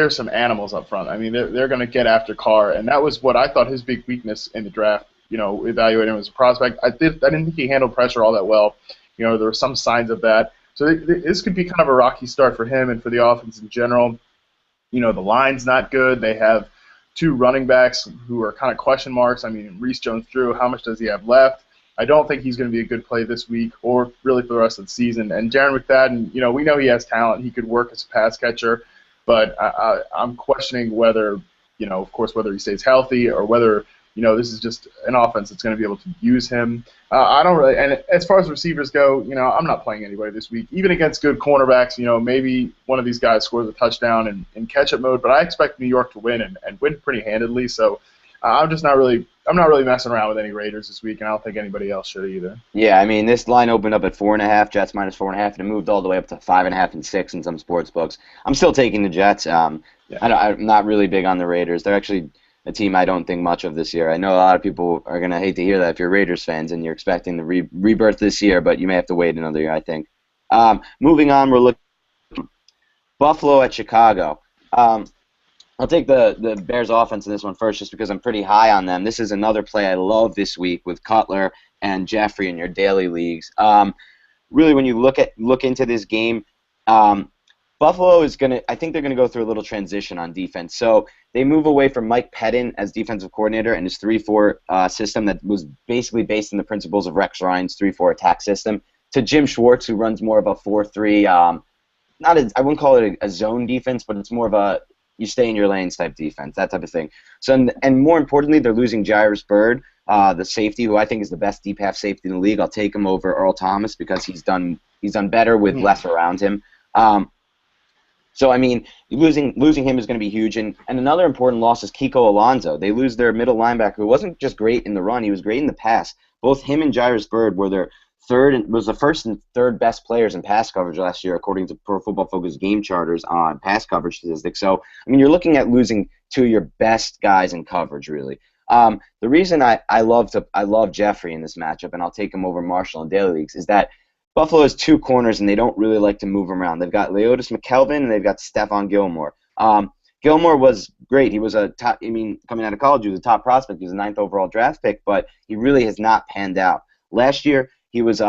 some animals up front. I mean, they're going to get after Carr, and that was what I thought his big weakness in the draft. Evaluating him as a prospect, I didn't think he handled pressure all that well. There were some signs of that. So this could be kind of a rocky start for him and for the offense in general. The line's not good. They have 2 running backs who are kind of question marks. I mean, Reese Jones-Drew, how much does he have left? I don't think he's going to be a good play this week or really for the rest of the season. And Darren McFadden, we know he has talent. He could work as a pass catcher, but I'm questioning whether, of course, whether he stays healthy or whether this is just an offense that's going to be able to use him. I don't really, and as far as receivers go, I'm not playing anybody this week. Even against good cornerbacks, maybe one of these guys scores a touchdown in catch-up mode, but I expect New York to win and win pretty handedly. So I'm not really messing around with any Raiders this week, and I don't think anybody else should either. Yeah, I mean, this line opened up at 4.5, Jets minus 4.5, and it moved all the way up to 5.5 and 6 in some sports books. I'm still taking the Jets. I'm not really big on the Raiders. They're actually a team I don't think much of this year. I know a lot of people are going to hate to hear that if you're Raiders fans and you're expecting the rebirth this year, but you may have to wait another year, I think. Moving on, we're looking at Buffalo at Chicago. I'll take the Bears offense in this one first just because I'm pretty high on them. This is another play I love this week with Cutler and Jeffrey in your daily leagues. Really, when you look into this game, Buffalo is I think they're going to go through a little transition on defense. So they move away from Mike Pettin as defensive coordinator and his 3-4 system that was basically based on the principles of Rex Ryan's 3-4 attack system to Jim Schwartz, who runs more of a 4-3, I wouldn't call it a zone defense, but it's more of a you stay in your lanes type defense, that type of thing. So, and more importantly, they're losing Jairus Byrd, the safety, who I think is the best deep half safety in the league. I'll take him over Earl Thomas because he's done better with less around him. So, I mean, losing him is going to be huge. And another important loss is Kiko Alonso. They lose their middle linebacker, who wasn't just great in the run, he was great in the pass. Both him and Jairus Byrd were the first and third best players in pass coverage last year, according to Pro Football Focus game charters on pass coverage statistics. So, I mean, you're looking at losing 2 of your best guys in coverage, really. The reason I love Jeffrey in this matchup, and I'll take him over Marshall in daily leagues, is that Buffalo has 2 corners, and they don't really like to move around. They've got Leotis McKelvin, and they've got Stephon Gilmore. Gilmore was great. He was coming out of college, he was a top prospect. He was a 9th overall draft pick, but he really has not panned out. Last year, he was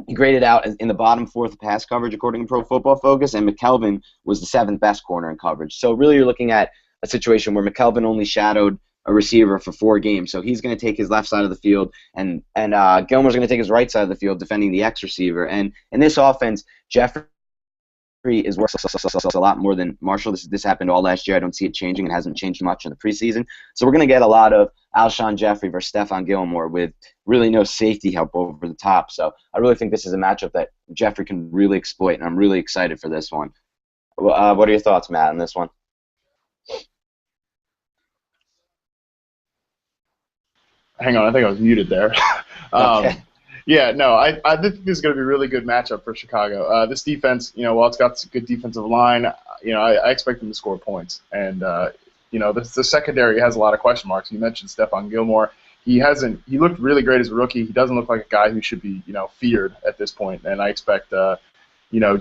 he graded out in the bottom 4th pass coverage, according to Pro Football Focus, and McKelvin was the 7th best corner in coverage. So really you're looking at a situation where McKelvin only shadowed a receiver for 4 games. So he's going to take his left side of the field, and Gilmore's going to take his right side of the field defending the X receiver. And in this offense, Jeffrey is worth a lot more than Marshall. This happened all last year. I don't see it changing. It hasn't changed much in the preseason. So we're going to get a lot of Alshon Jeffrey versus Stephon Gilmore with really no safety help over the top. So I really think this is a matchup that Jeffrey can really exploit, and I'm really excited for this one. What are your thoughts, Matt, on this one? Hang on, I think I was muted there. Okay. Yeah, no, I think this is going to be a really good matchup for Chicago. This defense, while it's got a good defensive line, I expect them to score points. And, the secondary has a lot of question marks. You mentioned Stephon Gilmore. He looked really great as a rookie. He doesn't look like a guy who should be, feared at this point. And I expect,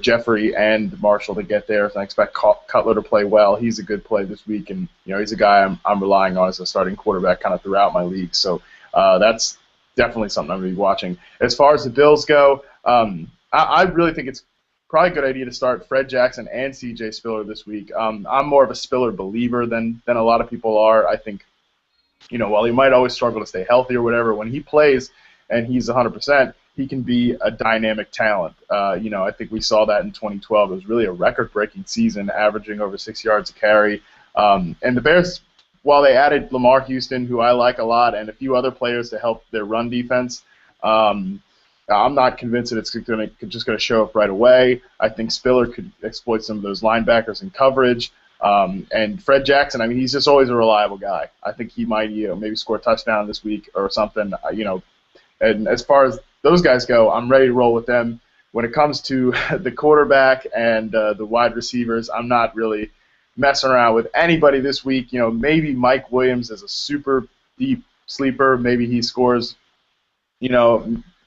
Jeffrey and Marshall to get there. And I expect Cutler to play well. He's a good play this week. And, he's a guy I'm relying on as a starting quarterback kind of throughout my league. So that's definitely something I'm going to be watching. As far as the Bills go, I really think it's probably a good idea to start Fred Jackson and C.J. Spiller this week. I'm more of a Spiller believer than a lot of people are. I think, while he might always struggle to stay healthy or whatever, when he plays and he's 100%, he can be a dynamic talent. I think we saw that in 2012. It was really a record-breaking season, averaging over 6 yards a carry. And the Bears, while they added Lamar Houston, who I like a lot, and a few other players to help their run defense, I'm not convinced that it's just going to show up right away. I think Spiller could exploit some of those linebackers in coverage. And Fred Jackson, he's just always a reliable guy. I think he might, maybe score a touchdown this week or something, And as far as those guys go, I'm ready to roll with them. When it comes to the quarterback and the wide receivers, I'm not really messing around with anybody this week. Maybe Mike Williams is a super deep sleeper. Maybe he scores,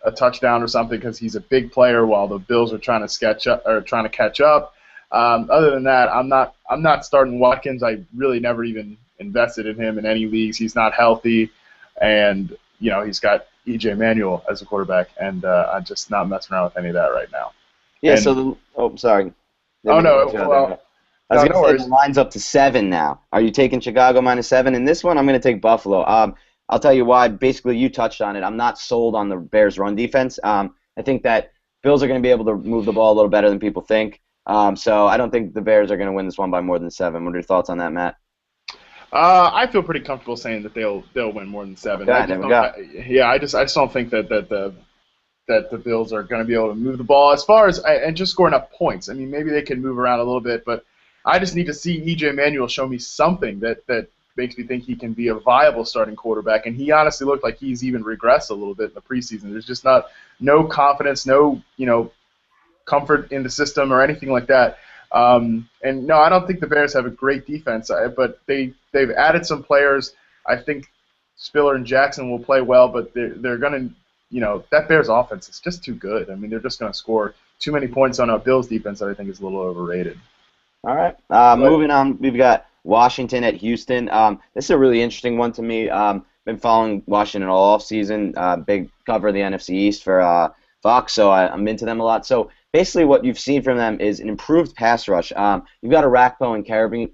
a touchdown or something because he's a big player while the Bills are trying to catch up. Other than that, I'm not starting Watkins. I really never even invested in him in any leagues. He's not healthy, and he's got E.J. Manuel as a quarterback, and I'm just not messing around with any of that right now. Yeah. Oh Sorry. no. Well, I was going to say the line's up to 7 now. Are you taking Chicago -7? In this one, I'm going to take Buffalo. I'll tell you why. Basically, you touched on it. I'm not sold on the Bears' run defense. I think that Bills are going to be able to move the ball a little better than people think. So I don't think the Bears are going to win this one by more than 7. What are your thoughts on that, Matt? I feel pretty comfortable saying that they'll win more than 7. Okay, there we go. I just don't think that the Bills are going to be able to move the ball as far as and just score enough points. Maybe they can move around a little bit, but I just need to see E.J. Manuel show me something that makes me think he can be a viable starting quarterback. And he honestly looked like he's even regressed a little bit in the preseason. There's just no confidence, no comfort in the system or anything like that. And no, I don't think the Bears have a great defense, but they've added some players. I think Spiller and Jackson will play well, but they're going to, that Bears offense is just too good. They're just going to score too many points on a Bills defense that I think is a little overrated. All right. Moving on, we've got Washington at Houston. This is a really interesting one to me. Been following Washington all offseason. Big cover of the NFC East for Fox, so I'm into them a lot. So basically what you've seen from them is an improved pass rush. You've got Arakpo and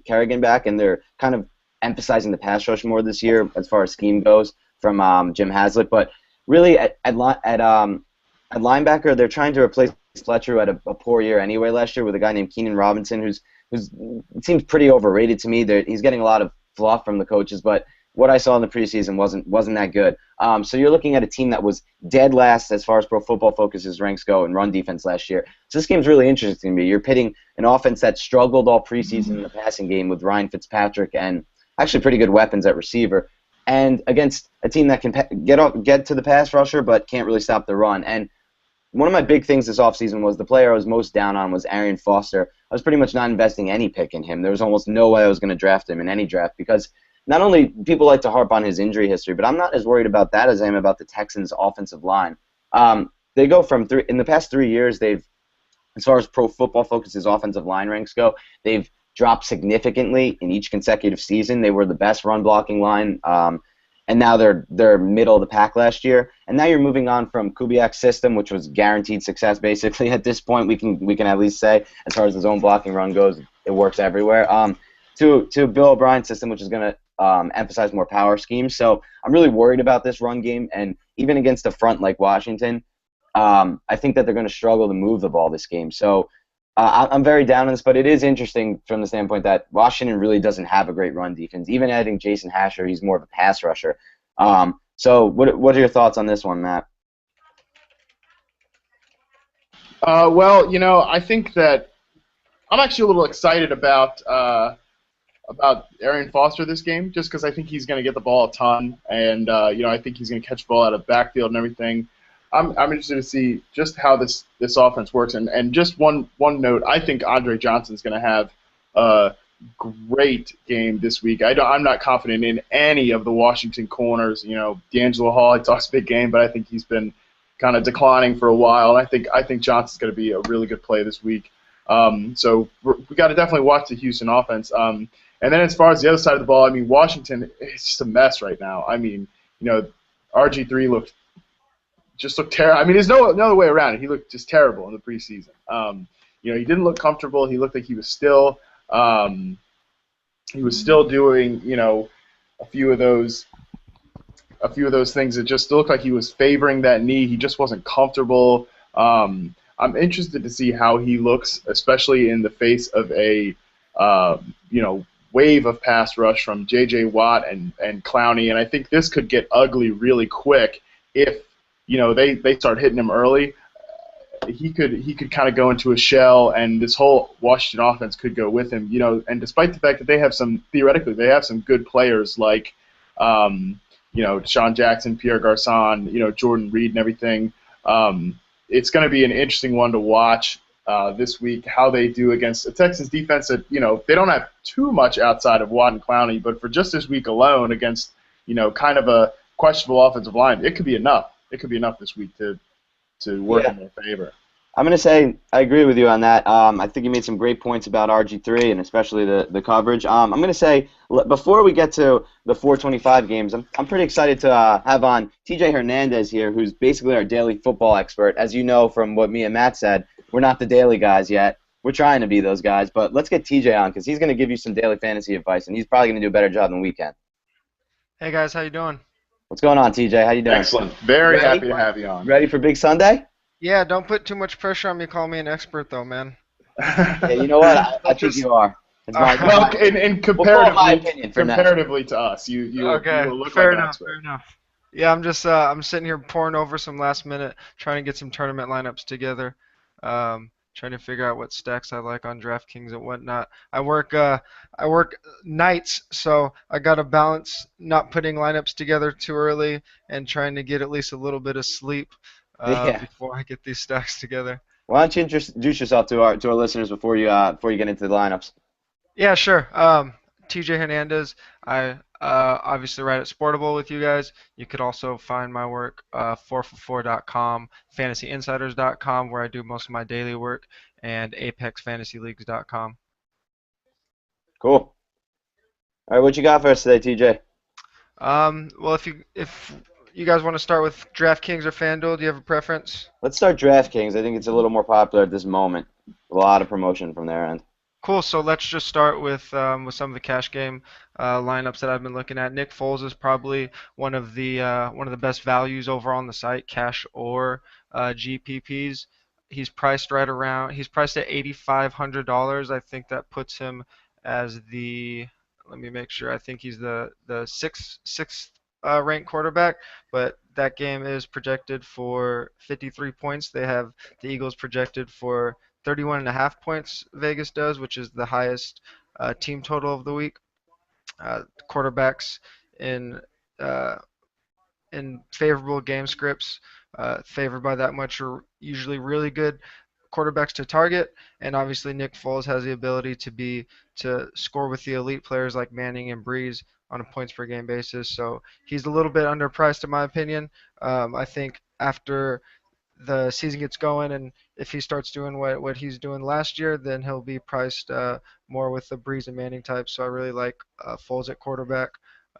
Kerrigan back, and they're kind of emphasizing the pass rush more this year as far as scheme goes from Jim Haslett. But really at linebacker, they're trying to replace Fletcher, who had a poor year anyway last year, with a guy named Keenan Robinson, who's seems pretty overrated to me. He's getting a lot of fluff from the coaches, but what I saw in the preseason wasn't that good. So you're looking at a team that was dead last as far as Pro Football Focus's ranks go in run defense last year. So this game's really interesting to me. You're pitting an offense that struggled all preseason in the passing game with Ryan Fitzpatrick and actually pretty good weapons at receiver, and against a team that can get to the pass rusher but can't really stop the run. And one of my big things this offseason was the player I was most down on was Arian Foster. I was pretty much not investing any pick in him. There was almost no way I was going to draft him in any draft because not only people like to harp on his injury history, but I'm not as worried about that as I am about the Texans' offensive line. They go from in the past 3 years, they've, as far as Pro Football Focus's offensive line ranks go, they've dropped significantly in each consecutive season. They were the best run blocking line, and now they're middle of the pack last year. And now you're moving on from Kubiak's system, which was guaranteed success basically at this point. We can at least say, as far as the zone blocking run goes, it works everywhere. To Bill O'Brien's system, which is going to emphasize more power schemes. So I'm really worried about this run game, and even against a front like Washington, I think that they're going to struggle to move the ball this game. So I'm very down on this, but it is interesting from the standpoint that Washington really doesn't have a great run defense. Even adding Jason Hasher, he's more of a pass rusher. So what are your thoughts on this one, Matt? Well, I think that I'm actually a little excited about Arian Foster this game, just because I think he's going to get the ball a ton, and I think he's going to catch the ball out of the backfield and everything. I'm interested to see just how this offense works. And just one note, I think Andre Johnson's going to have a great game this week. I'm not confident in any of the Washington corners. D'Angelo Hall, he talks a big game, but I think he's been kind of declining for a while. And I think Johnson's going to be a really good play this week. So we got to definitely watch the Houston offense. And then as far as the other side of the ball, I mean, Washington, it's just a mess right now. I mean, RG3 looked terrible. I mean, there's no other way around it. He looked just terrible in the preseason. He didn't look comfortable. He looked like he was still doing, a few of those things that just looked like he was favoring that knee. He just wasn't comfortable. I'm interested to see how he looks, especially in the face of a wave of pass rush from J.J. Watt and Clowney, and I think this could get ugly really quick if they start hitting him early. He could kind of go into a shell, and this whole Washington offense could go with him. And despite the fact that they have some good players like Deshaun Jackson, Pierre Garçon, Jordan Reed, and everything. It's going to be an interesting one to watch this week, how they do against a Texans defense that, they don't have too much outside of Watt and Clowney, but for just this week alone against, kind of a questionable offensive line, it could be enough. It could be enough this week to work in their favor. I'm going to say I agree with you on that. I think you made some great points about RG3 and especially the coverage. I'm going to say before we get to the 425 games, I'm pretty excited to have on TJ Hernandez here, who's basically our daily football expert. As you know from what me and Matt said, we're not the daily guys yet. We're trying to be those guys, but let's get TJ on because he's going to give you some daily fantasy advice, and he's probably going to do a better job than we can. Hey guys, how you doing? What's going on, TJ? How you doing? Excellent. Very happy to have you on. Ready for Big Sunday? Yeah, don't put too much pressure on me. Call me an expert, though, man. Yeah, you know what? I think you are. Well, and comparatively to us, you look fair like an enough, expert. fair enough. Yeah, I'm sitting here pouring over some last minute, trying to get some tournament lineups together. Trying to figure out what stacks I like on DraftKings and whatnot. I work nights, so I got to balance not putting lineups together too early and trying to get at least a little bit of sleep before I get these stacks together. Why don't you introduce yourself to our listeners before you get into the lineups? Yeah, sure. TJ Hernandez. I obviously write at Sportable with you guys. You could also find my work 4for4.com, fantasyinsiders.com, where I do most of my daily work, and apexfantasyleagues.com. Cool. All right, what you got for us today, TJ? Well, if you guys want to start with DraftKings or FanDuel, do you have a preference? Let's start DraftKings. I think it's a little more popular at this moment. A lot of promotion from their end. Cool. So let's just start with some of the cash game lineups that I've been looking at. Nick Foles is probably one of the best values over on the site, cash or GPPs. He's priced at $8,500. I think that puts him as the. Let me make sure. I think he's the sixth ranked quarterback, but that game is projected for 53 points. They have the Eagles projected for 31.5 points, Vegas does, which is the highest team total of the week. Quarterbacks in favorable game scripts, favored by that much, are usually really good quarterbacks to target, and obviously Nick Foles has the ability to score with the elite players like Manning and Breeze on a points per game basis. So he's a little bit underpriced in my opinion. I think after the season gets going, and if he starts doing what he's doing last year, then he'll be priced more with the Breeze and Manning type. So I really like Foles at quarterback.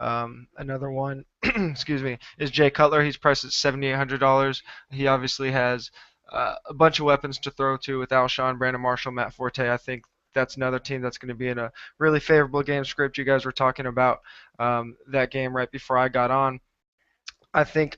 Another one, excuse me, is Jay Cutler. He's priced at $7,800. He obviously has a bunch of weapons to throw to with Alshon, Brandon Marshall, Matt Forte. I think that's another team that's going to be in a really favorable game script. You guys were talking about that game right before I got on. I think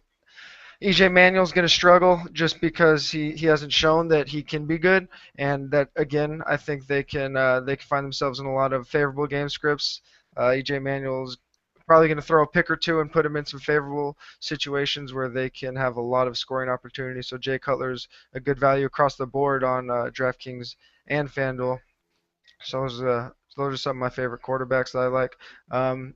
EJ Manuel's going to struggle just because he hasn't shown that he can be good, and that again I think they can find themselves in a lot of favorable game scripts. EJ Manuel's probably going to throw a pick or two and put him in some favorable situations where they can have a lot of scoring opportunities. So Jay Cutler's a good value across the board on DraftKings and FanDuel. So those are some of my favorite quarterbacks that I like.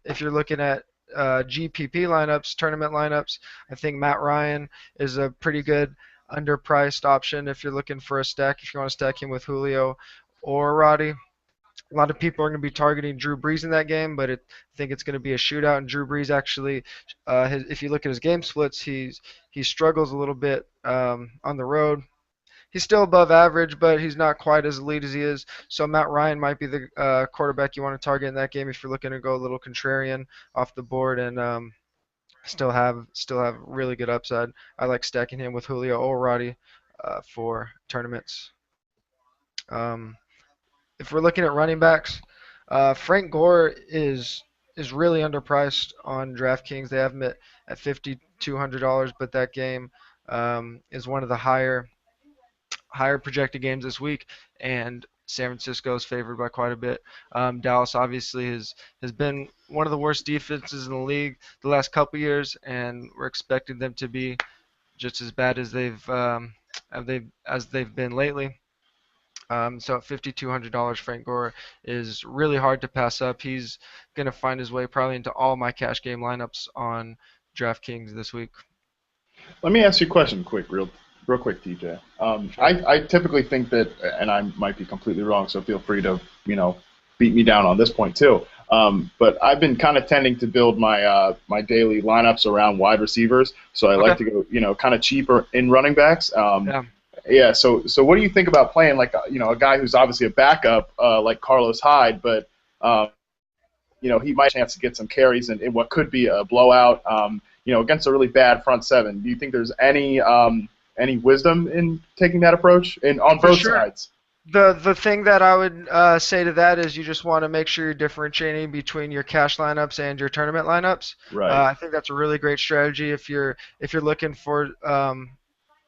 If you're looking at GPP lineups, tournament lineups, I think Matt Ryan is a pretty good underpriced option if you're looking for a stack, if you want to stack him with Julio or Roddy. A lot of people are going to be targeting Drew Brees in that game, but I think it's going to be a shootout. And Drew Brees actually, if you look at his game splits, he struggles a little bit on the road. He's still above average, but he's not quite as elite as he is. So Matt Ryan might be the quarterback you want to target in that game if you're looking to go a little contrarian off the board and still have really good upside. I like stacking him with Julio or Roddy for tournaments. Um, if we're looking at running backs, Frank Gore is really underpriced on DraftKings. They have him at $5,200, but that game is one of the higher projected games this week, and San Francisco is favored by quite a bit. Dallas obviously has been one of the worst defenses in the league the last couple years, and we're expecting them to be just as bad as they've been lately. So at $5,200, Frank Gore is really hard to pass up. He's going to find his way probably into all my cash game lineups on DraftKings this week. Let me ask you a question, real quick, TJ. Sure. I typically think that, and I might be completely wrong, so feel free to beat me down on this point too. But I've been kind of tending to build my daily lineups around wide receivers, so I like to go kind of cheaper in running backs. Yeah. Yeah. So what do you think about playing like a guy who's obviously a backup like Carlos Hyde, but he might have a chance to get some carries in what could be a blowout, against a really bad front seven. Do you think there's any wisdom in taking that approach on both sides? The thing that I would say to that is you just want to make sure you're differentiating between your cash lineups and your tournament lineups. Right. I think that's a really great strategy if you're looking for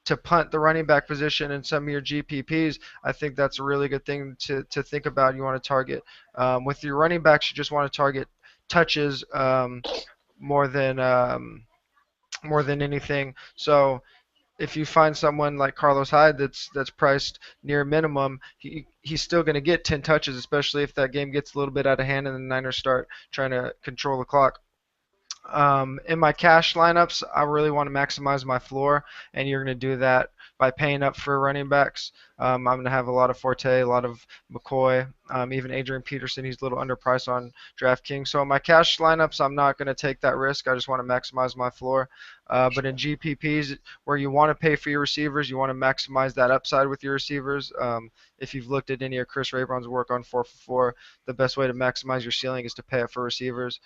to punt the running back position in some of your GPPs. I think that's a really good thing to think about. You want to target with your running backs. You just want to target touches more than anything. So if you find someone like Carlos Hyde that's priced near minimum, he's still going to get 10 touches, especially if that game gets a little bit out of hand and the Niners start trying to control the clock. In my cash lineups, I really want to maximize my floor, and you're going to do that by paying up for running backs. I'm going to have a lot of Forte, a lot of McCoy, even Adrian Peterson. He's a little underpriced on DraftKings. So in my cash lineups, I'm not going to take that risk. I just want to maximize my floor. But in GPPs, where you want to pay for your receivers, you want to maximize that upside with your receivers. If you've looked at any of Chris Raybon's work on 4for4, the best way to maximize your ceiling is to pay up for receivers.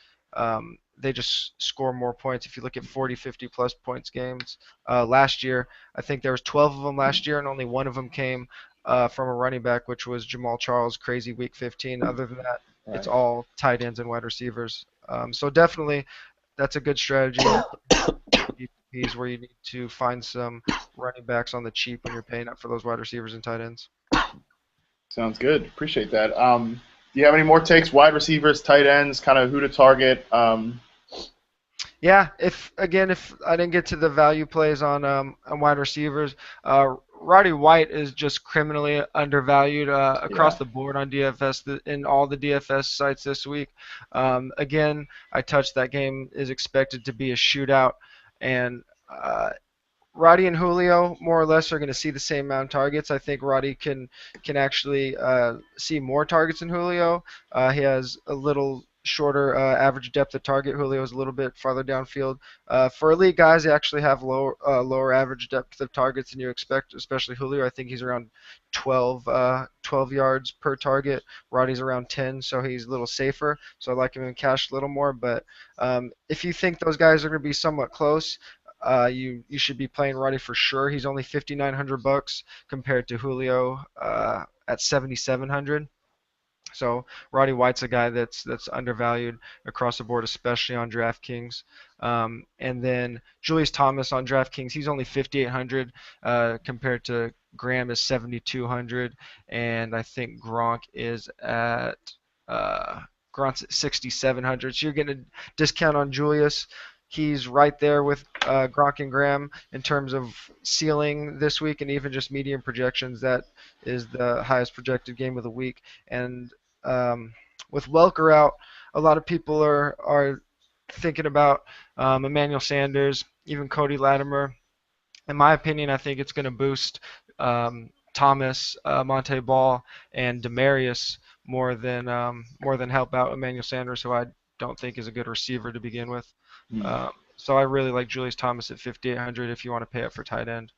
They just score more points. If you look at 40, 50-plus points games last year, I think there was 12 of them last year, and only one of them came from a running back, which was Jamal Charles, crazy Week 15. Other than that, It's all tight ends and wide receivers. So definitely that's a good strategy where you need to find some running backs on the cheap when you're paying up for those wide receivers and tight ends. Sounds good. Appreciate that. Do you have any more takes? Wide receivers, tight ends, kind of who to target? Yeah, if I didn't get to the value plays on wide receivers, Roddy White is just criminally undervalued across the board on DFS in all the DFS sites this week. Again, I touched that game is expected to be a shootout, and Roddy and Julio more or less are going to see the same amount of targets. I think Roddy can actually see more targets than Julio. He has a little shorter average depth of target. Julio is a little bit farther downfield. For elite guys, they actually have lower average depth of targets than you expect, especially Julio. I think he's around 12 yards per target. Roddy's around 10, so he's a little safer. So I like him in cash a little more. But if you think those guys are going to be somewhat close, you should be playing Roddy for sure. He's only $5,900 compared to Julio at $7,700. So Roddy White's a guy that's undervalued across the board, especially on DraftKings. And then Julius Thomas on DraftKings, he's only $5,800 compared to Graham is $7,200, and I think Gronk is at Gronk's at $6,700. So you're getting a discount on Julius. He's right there with Gronk and Graham in terms of ceiling this week and even just medium projections. That is the highest projected game of the week. And with Welker out, a lot of people are thinking about Emmanuel Sanders, even Cody Latimer. In my opinion, I think it's going to boost Thomas, Monte Ball, and Demarius more than help out Emmanuel Sanders, who I don't think is a good receiver to begin with. So I really like Julius Thomas at 5,800 if you want to pay up for tight end.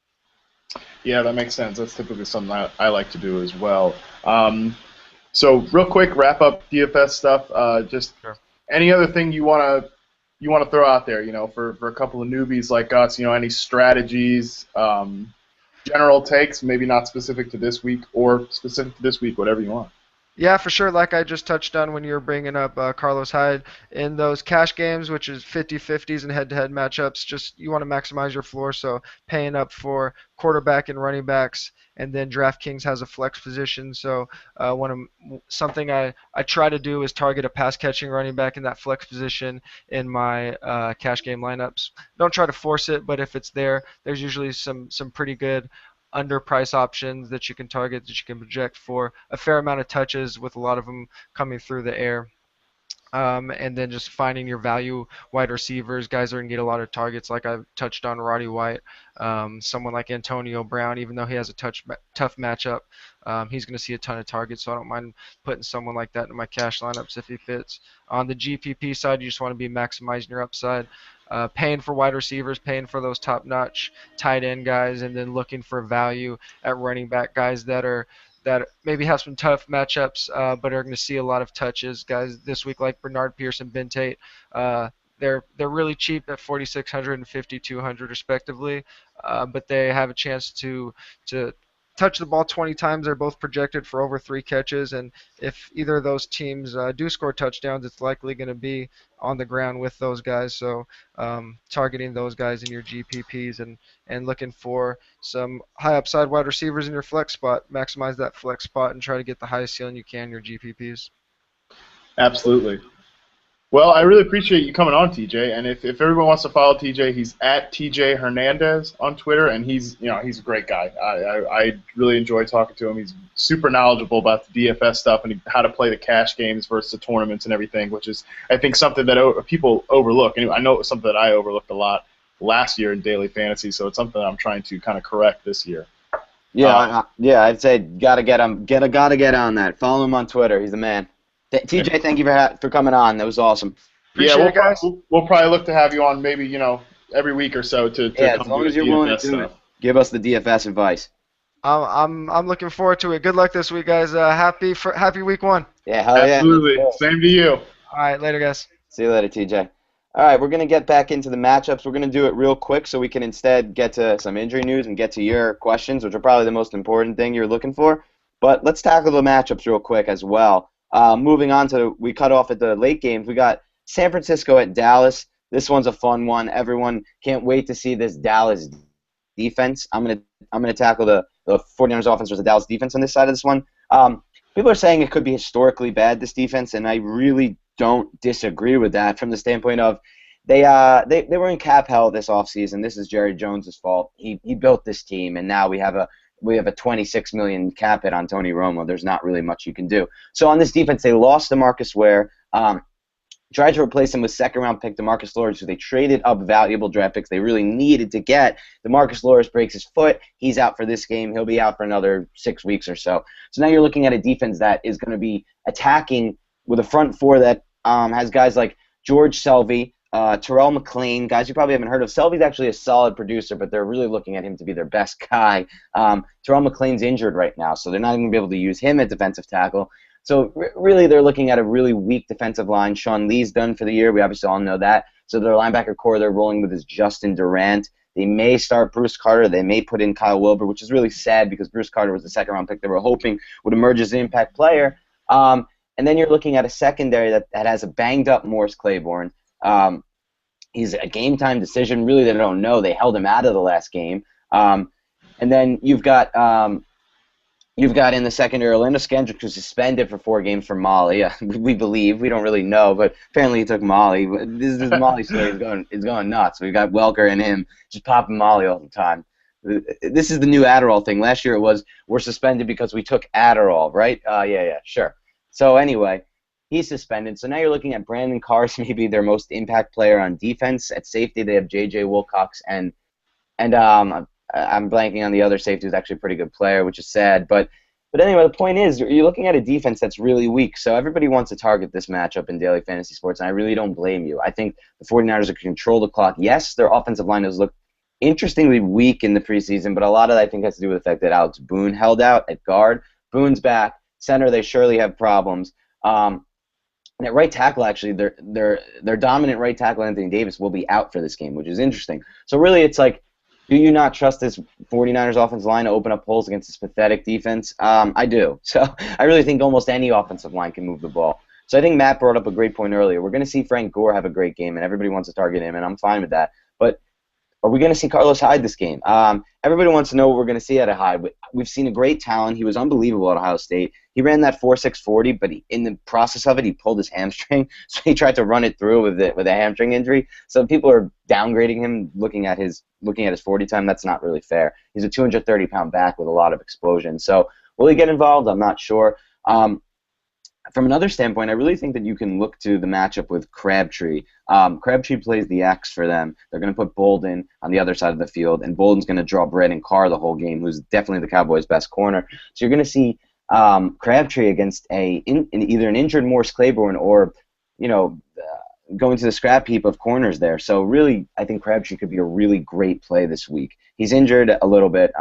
Yeah, that makes sense. That's typically something I like to do as well. So real quick, wrap up DFS stuff. Just Sure. any other thing you wanna throw out there, for a couple of newbies like us, any strategies, general takes, maybe not specific to this week or specific to this week, whatever you want. Yeah, for sure. Like I just touched on when you were bringing up Carlos Hyde in those cash games, which is 50-50s and head-to-head matchups. Just you want to maximize your floor, so paying up for quarterback and running backs, and then DraftKings has a flex position. So something I try to do is target a pass-catching running back in that flex position in my cash game lineups. Don't try to force it, but if it's there, there's usually some pretty good underprice options that you can target, that you can project for a fair amount of touches, with a lot of them coming through the air. And then just finding your value wide receivers, guys that are going to get a lot of targets, like I touched on Roddy White, someone like Antonio Brown, even though he has a tough matchup, he's going to see a ton of targets, so I don't mind putting someone like that in my cash lineups if he fits. On the GPP side, you just want to be maximizing your upside, paying for wide receivers, paying for those top-notch tight end guys, and then looking for value at running back guys that maybe have some tough matchups, but are going to see a lot of touches. Guys this week like Bernard Pearson, Ben Tate, they're really cheap at 4,600 and 5,200 respectively, but they have a chance to touch the ball 20 times. They're both projected for over 3 catches, and if either of those teams do score touchdowns, it's likely going to be on the ground with those guys. So targeting those guys in your GPPs and looking for some high upside wide receivers in your flex spot, maximize that flex spot and try to get the highest ceiling you can in your GPPs. Absolutely. Well, I really appreciate you coming on, TJ. And if everyone wants to follow TJ, he's at TJ Hernandez on Twitter, and he's a great guy. I really enjoy talking to him. He's super knowledgeable about the DFS stuff and how to play the cash games versus the tournaments and everything, which is, I think, something that people overlook. And I know it was something that I overlooked a lot last year in daily fantasy, so it's something that I'm trying to kind of correct this year. Yeah, I'd say gotta get on that. Follow him on Twitter. He's the man. TJ, thank you for coming on. That was awesome. Appreciate it, guys. We'll probably look to have you on maybe every week or so to come as long as you're DFS willing to do it. Give us the DFS advice. I'm looking forward to it. Good luck this week, guys. Happy week 1. Yeah, hell yeah. Absolutely. Same to you. All right, later, guys. See you later, TJ. All right, we're going to get back into the matchups. We're going to do it real quick so we can instead get to some injury news and get to your questions, which are probably the most important thing you're looking for. But let's tackle the matchups real quick as well. Moving on we cut off at the late games. We got San Francisco at Dallas. This one's a fun one. Everyone can't wait to see this Dallas defense. I'm gonna tackle the 49ers offense versus the Dallas defense on this side of this one. People are saying it could be historically bad, this defense, and I really don't disagree with that from the standpoint of they were in cap hell this offseason. This is Jerry Jones' fault. He built this team, and now we have a $26 million cap hit on Tony Romo. There's not really much you can do. So on this defense, they lost DeMarcus Ware, tried to replace him with second-round pick DeMarcus Lawrence, so they traded up valuable draft picks they really needed to get. DeMarcus Lawrence breaks his foot. He's out for this game. He'll be out for another 6 weeks or so. So now you're looking at a defense that is going to be attacking with a front four that has guys like George Selvey, Terrell McClain, guys you probably haven't heard of. Selvey's actually a solid producer, but they're really looking at him to be their best guy. Terrell McClain's injured right now, so they're not even going to be able to use him at defensive tackle. So really they're looking at a really weak defensive line. Sean Lee's done for the year. We obviously all know that. So their linebacker core they're rolling with is Justin Durant. They may start Bruce Carter. They may put in Kyle Wilber, which is really sad because Bruce Carter was the second-round pick they were hoping would emerge as an impact player. And then you're looking at a secondary that has a banged-up Morris Claiborne. He's a game-time decision. Really, they don't know. They held him out of the last game. And then you've got in the secondary Orlando Scandrick, who's suspended for 4 games for Molly. We believe. We don't really know, but apparently he took Molly. This Molly story is going nuts. We've got Welker and him just popping Molly all the time. This is the new Adderall thing. Last year it was we're suspended because we took Adderall, right? Yeah, sure. So anyway, He's suspended. So now you're looking at Brandon Carr's maybe their most impact player on defense. At safety, they have J.J. Wilcox and I'm blanking on the other safety who's actually a pretty good player, which is sad. But anyway, the point is you're looking at a defense that's really weak. So everybody wants to target this matchup in daily fantasy sports, and I really don't blame you. I think the 49ers are control the clock. Yes, their offensive line has looked interestingly weak in the preseason, but a lot of that I think has to do with the fact that Alex Boone held out at guard. Boone's back. Center, they surely have problems. And at right tackle, actually, their dominant right tackle, Anthony Davis, will be out for this game, which is interesting. So really it's like, do you not trust this 49ers offensive line to open up holes against this pathetic defense? I do. So I really think almost any offensive line can move the ball. So I think Matt brought up a great point earlier. We're going to see Frank Gore have a great game, and everybody wants to target him, and I'm fine with that. But are we going to see Carlos Hyde this game? Everybody wants to know what we're going to see out of Hyde. We've seen a great talent. He was unbelievable at Ohio State. He ran that 4.640, but in the process of it, he pulled his hamstring, so he tried to run it through with a hamstring injury. So people are downgrading him, looking at his 40 time. That's not really fair. He's a 230-pound back with a lot of explosion. So will he get involved? I'm not sure. From another standpoint, I really think that you can look to the matchup with Crabtree. Crabtree plays the X for them. They're going to put Bolden on the other side of the field, and Bolden's going to draw Brandon Carr the whole game, who's definitely the Cowboys' best corner. So you're going to see Crabtree against either an injured Morris Claiborne or, going to the scrap heap of corners there. So really, I think Crabtree could be a really great play this week. He's injured a little bit.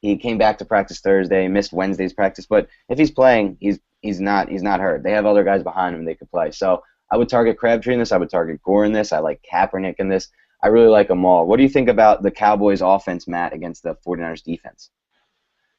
He came back to practice Thursday, missed Wednesday's practice, but if he's playing, he's not hurt. They have other guys behind him they could play. So I would target Crabtree in this. I would target Gore in this. I like Kaepernick in this. I really like them all. What do you think about the Cowboys' offense, Matt, against the 49ers' defense?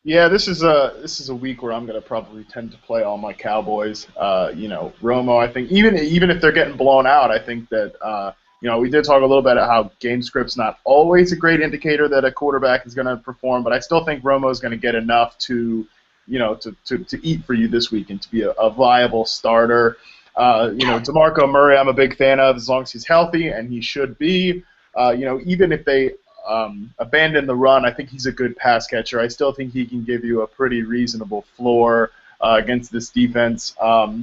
Yeah, this is a week where I'm going to probably tend to play all my Cowboys. Romo, I think even if they're getting blown out, I think that we did talk a little bit about how game script's not always a great indicator that a quarterback is going to perform, but I still think Romo is going to get enough to eat for you this week and to be a viable starter. DeMarco Murray, I'm a big fan of as long as he's healthy, and he should be. Even if they abandon the run, I think he's a good pass catcher. I still think he can give you a pretty reasonable floor against this defense. As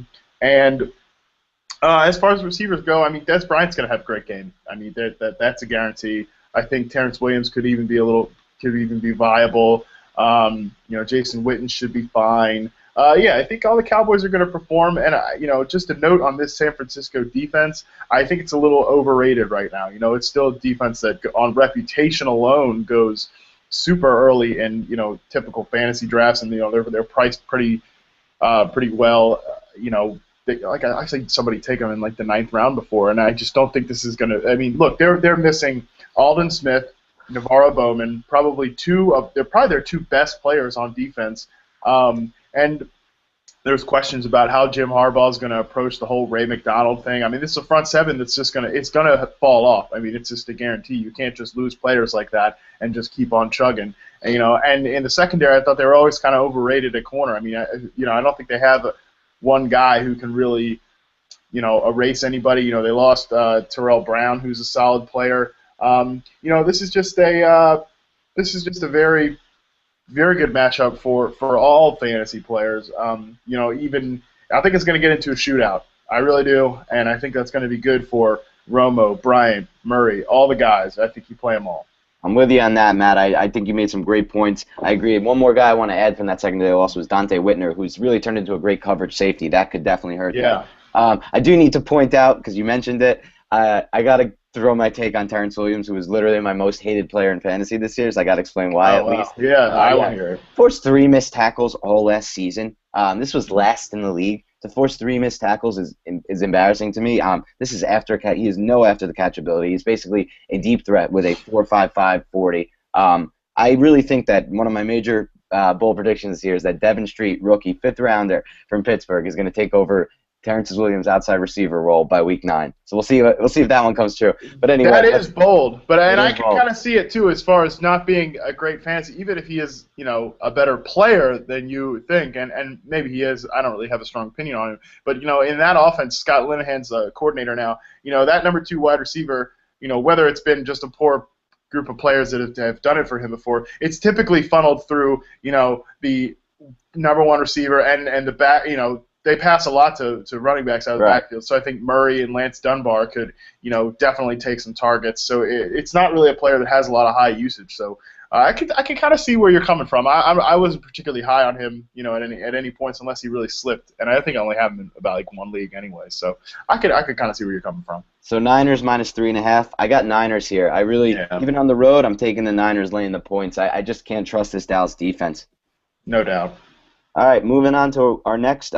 far as receivers go, I mean, Des Bryant's going to have a great game. I mean, that's a guarantee. I think Terrence Williams could even be viable. Jason Witten should be fine. I think all the Cowboys are going to perform. And just a note on this San Francisco defense, I think it's a little overrated right now. It's still a defense that, on reputation alone, goes super early in typical fantasy drafts, and they're priced pretty well. I see somebody take them in like the 9th round before, and I just don't think this is going to. I mean, look, they're missing Aldon Smith, Navarro Bowman, they're probably their two best players on defense. And there's questions about how Jim Harbaugh is going to approach the whole Ray McDonald thing. I mean, this is a front seven that's just going to fall off. I mean, it's just a guarantee. You can't just lose players like that and just keep on chugging. And in the secondary, I thought they were always kind of overrated at corner. I mean, I don't think they have one guy who can really, erase anybody. They lost Terrell Brown, who's a solid player. This is just a very, very good matchup for all fantasy players. Even I think it's going to get into a shootout. I really do, and I think that's going to be good for Romo, Bryant, Murray, all the guys. I think you play them all. I'm with you on that, Matt. I think you made some great points. I agree. One more guy I want to add from that secondary loss was Dante Whitner, who's really turned into a great coverage safety. That could definitely hurt them. I do need to point out, because you mentioned it, I got to throw my take on Terrence Williams, who was literally my most hated player in fantasy this year, so I got to explain why at least. Yeah, I want to hear it. Forced 3 missed tackles all last season. This was last in the league. To force 3 missed tackles is embarrassing to me. This is after catch. He has no after the catch ability. He's basically a deep threat with a 4.55 40. I really think that one of my major bold predictions here is that Devin Street, rookie 5th rounder from Pittsburgh, is going to take over Terrence Williams' outside receiver role by week 9. So we'll see if that one comes true. But anyway, that is bold. But I can kind of see it too, as far as not being a great fantasy, even if he is a better player than you think, and maybe he is. I don't really have a strong opinion on him. But in that offense, Scott Linehan's a coordinator now. that number 2 wide receiver, whether it's been just a poor group of players that have done it for him before, it's typically funneled through the number 1 receiver and the back, they pass a lot to running backs out of the Right. backfield. So I think Murray and Lance Dunbar could, definitely take some targets. So it's not really a player that has a lot of high usage. So I can kind of see where you're coming from. I wasn't particularly high on him, at any points unless he really slipped. And I think I only have him in about like one league anyway. So I could kind of see where you're coming from. So Niners -3.5. I got Niners here. I really, even on the road, I'm taking the Niners laying the points. I just can't trust this Dallas defense. No doubt. All right, moving on to our next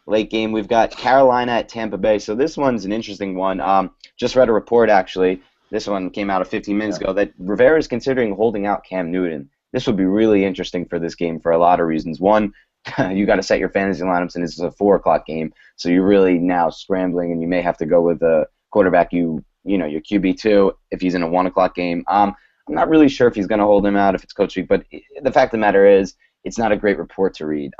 late game. We've got Carolina at Tampa Bay. So this one's an interesting one. Just read a report, actually. This one came out 15 minutes ago that Rivera is considering holding out Cam Newton. This would be really interesting for this game for a lot of reasons. One, you got to set your fantasy lineups, and this is a 4 o'clock game, so you're really now scrambling, and you may have to go with a quarterback your QB2 if he's in a 1 o'clock game. I'm not really sure if he's going to hold him out if it's Coach Week, but the fact of the matter is it's not a great report to read.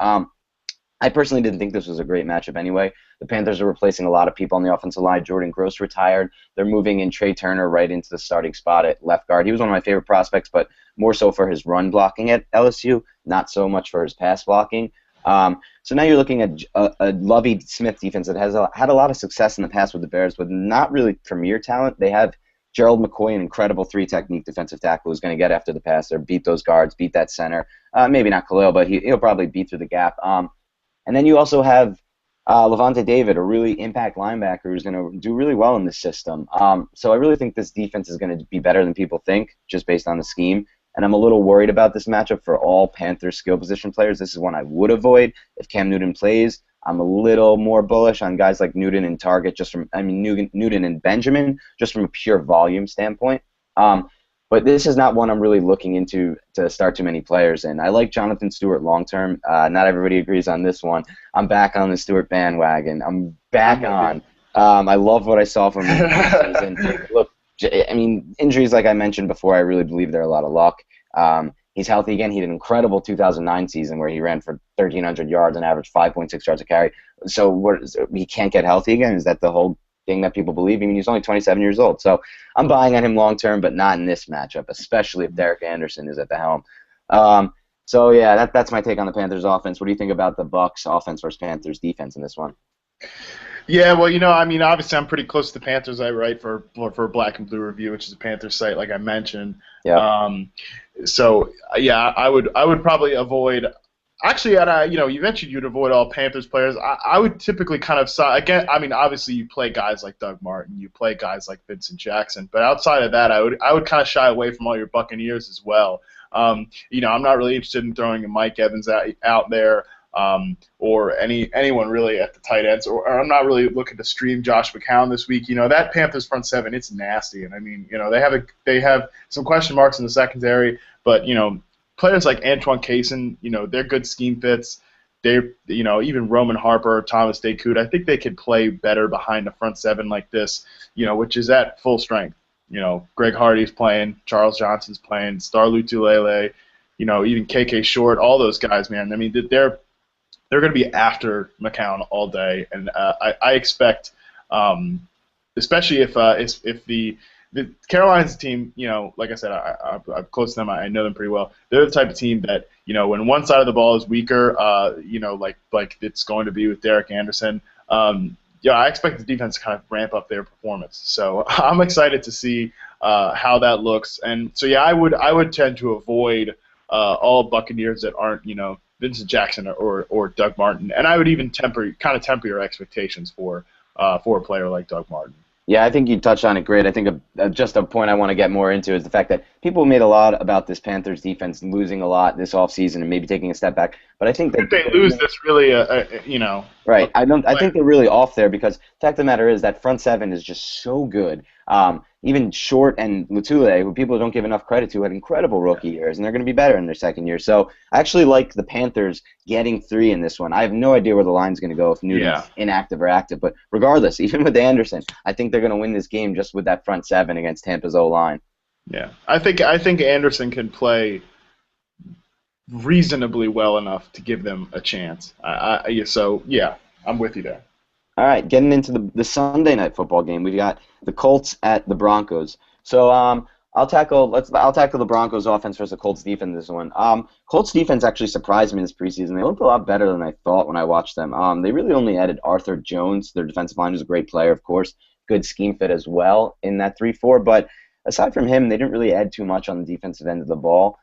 I personally didn't think this was a great matchup anyway. The Panthers are replacing a lot of people on the offensive line. Jordan Gross retired. They're moving in Trey Turner right into the starting spot at left guard. He was one of my favorite prospects, but more so for his run blocking at LSU, not so much for his pass blocking. So now you're looking at a Lovie Smith defense that has had a lot of success in the past with the Bears, with not really premier talent. They have Gerald McCoy, an incredible 3-technique defensive tackle who's going to get after the passer, beat those guards, beat that center. Maybe not Khalil, but he'll probably beat through the gap. And then you also have Levante David, a really impact linebacker who's going to do really well in this system. So I really think this defense is going to be better than people think, just based on the scheme. And I'm a little worried about this matchup for all Panthers skill position players. This is one I would avoid if Cam Newton plays. I'm a little more bullish on guys like Newton and Target, Newton and Benjamin, just from a pure volume standpoint. But this is not one I'm really looking into to start too many players in. I like Jonathan Stewart long term. Not everybody agrees on this one. I'm back on the Stewart bandwagon. I'm back on. I love what I saw from him this season. Look, I mean, injuries, like I mentioned before, I really believe they're a lot of luck. He's healthy again. He had an incredible 2009 season where he ran for 1,300 yards and averaged 5.6 yards a carry. So he can't get healthy again? Is that the whole thing that people believe? I mean, he's only 27 years old. So I'm buying on him long term, but not in this matchup, especially if Derek Anderson is at the helm. So yeah, that's my take on the Panthers offense. What do you think about the Bucs offense versus Panthers defense in this one? Yeah, well, I mean, obviously I'm pretty close to the Panthers. I write for Black and Blue Review, which is a Panthers site, like I mentioned. Yeah. So yeah, I would probably avoid. Actually, and you mentioned you'd avoid all Panthers players. I would typically kind of again. I mean, obviously you play guys like Doug Martin, you play guys like Vincent Jackson, but outside of that, I would kind of shy away from all your Buccaneers as well. I'm not really interested in throwing a Mike Evans out there. Or anyone really at the tight ends, or I'm not really looking to stream Josh McCown this week. That Panthers front seven, it's nasty, and I mean, they have some question marks in the secondary, but players like Antoine Cason, they're good scheme fits. Even Roman Harper, Thomas Dakoud, I think they could play better behind a front seven like this, which is at full strength. Greg Hardy's playing, Charles Johnson's playing, Star Lotulelei, even KK Short, all those guys, man. I mean, they're going to be after McCown all day, and I expect, especially if the Carolina's team, like I said, I'm close to them. I know them pretty well. They're the type of team that, when one side of the ball is weaker, like it's going to be with Derek Anderson. I expect the defense to kind of ramp up their performance. So I'm excited to see how that looks. And so yeah, I would tend to avoid all Buccaneers that aren't Vincent Jackson or Doug Martin, and I would even temper your expectations for a player like Doug Martin. Yeah, I think you touched on it great. I think just a point I want to get more into is the fact that people made a lot about this Panthers defense losing a lot this offseason and maybe taking a step back. But I think that they lose this really, right. I think they're really off there because the fact of the matter is that front seven is just so good. Even Short and Lotulelei, who people don't give enough credit to, had incredible rookie years, and they're going to be better in their second year. So I actually like the Panthers getting 3 in this one. I have no idea where the line's going to go if Newton's inactive or active, but regardless, even with Anderson, I think they're going to win this game just with that front seven against Tampa's O-line. Yeah, I think Anderson can play reasonably well enough to give them a chance. So yeah, I'm with you there. All right, getting into the Sunday night football game, we got the Colts at the Broncos. So I'll tackle the Broncos offense versus the Colts defense this one. Colts defense actually surprised me this preseason. They looked a lot better than I thought when I watched them. They really only added Arthur Jones. Their defensive line is a great player, of course. Good scheme fit as well in that 3-4. But aside from him, they didn't really add too much on the defensive end of the ball.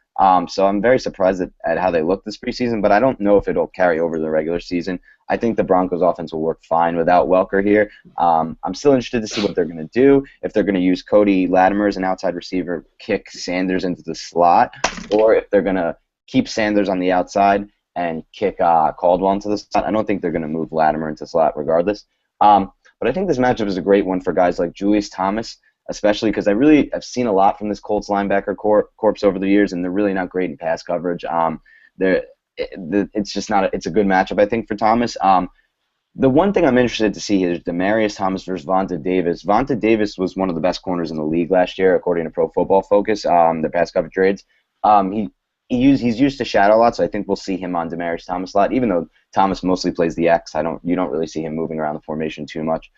So I'm very surprised at how they looked this preseason, but I don't know if it'll carry over the regular season. I think the Broncos offense will work fine without Welker here. I'm still interested to see what they're going to do, if they're going to use Cody Latimer as an outside receiver, kick Sanders into the slot, or if they're going to keep Sanders on the outside and kick Caldwell into the slot. I don't think they're going to move Latimer into slot regardless. But I think this matchup is a great one for guys like Julius Thomas, especially because I've seen a lot from this Colts linebacker corps over the years, and they're really not great in pass coverage. It's just not. It's a good matchup, I think, for Thomas. The one thing I'm interested to see is Demaryius Thomas versus Vontae Davis. Vontae Davis was one of the best corners in the league last year, according to Pro Football Focus. Their pass coverage grades. He's used to shadow a lot, so I think we'll see him on Demaryius Thomas a lot. Even though Thomas mostly plays the X, you don't really see him moving around the formation too much.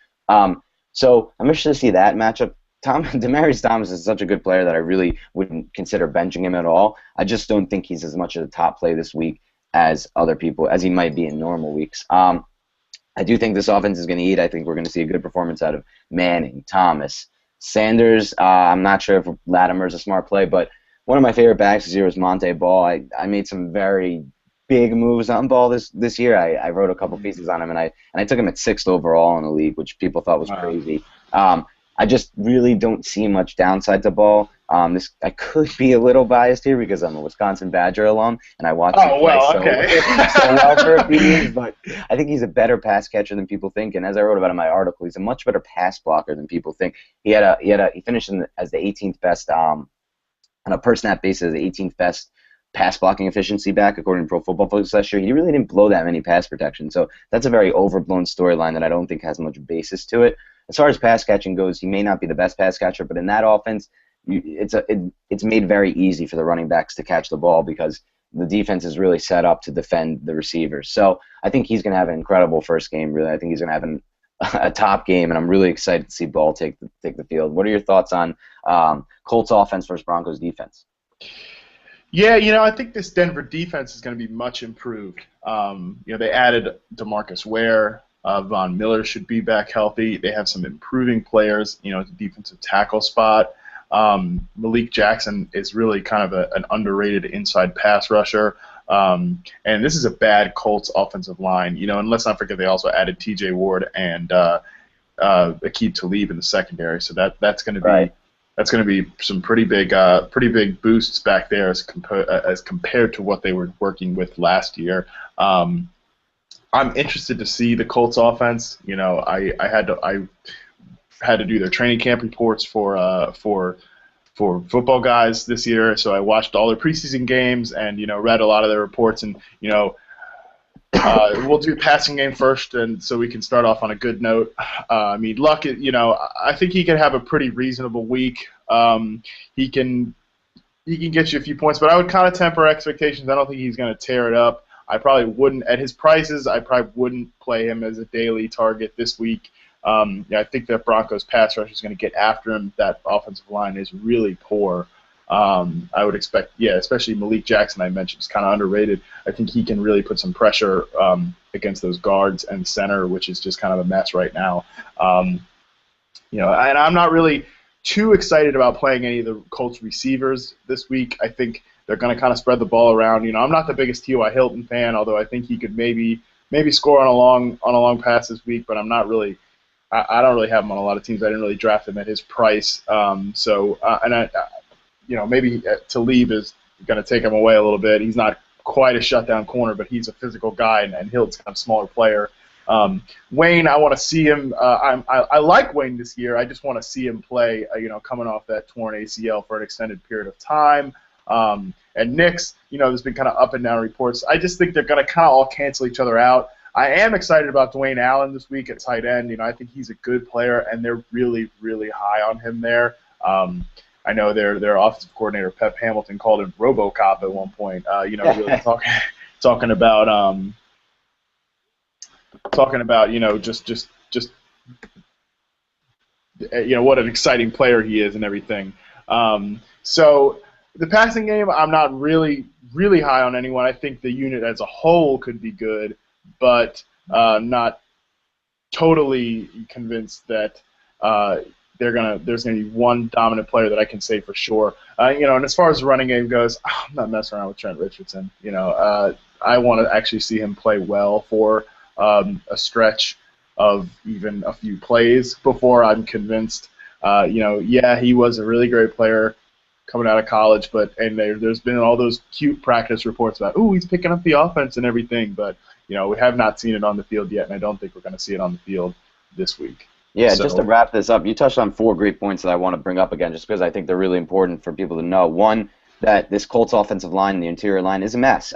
So I'm interested to see that matchup. Demaryius Thomas is such a good player that I really wouldn't consider benching him at all. I just don't think he's as much of a top play this week as other people, as he might be in normal weeks. I do think this offense is going to eat. I think we're going to see a good performance out of Manning, Thomas, Sanders. I'm not sure if Latimer is a smart play, but one of my favorite backs this year was Monte Ball. I made some very big moves on Ball this year. I wrote a couple pieces on him, and I took him at 6th overall in the league, which people thought was crazy. I just really don't see much downside to Ball. I could be a little biased here because I'm a Wisconsin Badger alum, and I watched him play so well for a few years, but I think he's a better pass catcher than people think, and as I wrote about in my article, he's a much better pass blocker than people think. He finished as the 18th best on a per snap basis, the 18th best pass blocking efficiency back according to Pro Football Focus last year. He really didn't blow that many pass protection, so that's a very overblown storyline that I don't think has much basis to it. As far as pass catching goes, he may not be the best pass catcher, but in that offense, it's made very easy for the running backs to catch the ball because the defense is really set up to defend the receivers. So I think he's going to have an incredible first game. Really, I think he's going to have a top game, and I'm really excited to see Ball take the field. What are your thoughts on Colts offense versus Broncos defense? Yeah, I think this Denver defense is going to be much improved. They added DeMarcus Ware. Von Miller should be back healthy. They have some improving players, at the defensive tackle spot. Malik Jackson is really kind of an underrated inside pass rusher. And this is a bad Colts offensive line. And let's not forget they also added T.J. Ward and Aqib Talib in the secondary. So that's going to be right. That's going to be some pretty big boosts back there as compared to what they were working with last year. I'm interested to see the Colts offense. I had to do their training camp reports for football guys this year, so I watched all their preseason games and read a lot of their reports, and we'll do passing game first, and so we can start off on a good note. Luck, I think he can have a pretty reasonable week. He can get you a few points, but I would kind of temper expectations. I don't think he's going to tear it up. I probably wouldn't, at his prices, I probably wouldn't play him as a daily target this week. I think that Broncos pass rush is going to get after him. That offensive line is really poor. I would expect, especially Malik Jackson I mentioned is kind of underrated. I think he can really put some pressure against those guards and center, which is just kind of a mess right now. And I'm not really too excited about playing any of the Colts receivers this week. I think they're going to kind of spread the ball around. I'm not the biggest T.Y. Hilton fan, although I think he could maybe score on a long pass this week, but I'm not really. I don't really have him on a lot of teams. I didn't really draft him at his price. Maybe Talib is going to take him away a little bit. He's not quite a shutdown corner, but he's a physical guy, and Hilton's kind of a smaller player. Wayne, I want to see him. I like Wayne this year. I just want to see him play, coming off that torn ACL for an extended period of time. And Knicks, there's been kind of up and down reports. I just think they're going to kind of all cancel each other out. I am excited about Dwayne Allen this week at tight end. I think he's a good player, and they're really, really high on him there. I know their offensive coordinator, Pep Hamilton, called him RoboCop at one point. Really talking about just what an exciting player he is and everything. So the passing game, I'm not really high on anyone. I think the unit as a whole could be good, but not totally convinced that there's gonna be one dominant player that I can say for sure. And as far as the running game goes, I'm not messing around with Trent Richardson. I want to actually see him play well for a stretch of even a few plays before I'm convinced. Yeah, he was a really great player coming out of college, there's been all those cute practice reports about, ooh, he's picking up the offense and everything, but we have not seen it on the field yet, and I don't think we're going to see it on the field this week. Yeah, just to wrap this up, you touched on 4 great points that I want to bring up again, just because I think they're really important for people to know. One, that this Colts offensive line, the interior line, is a mess.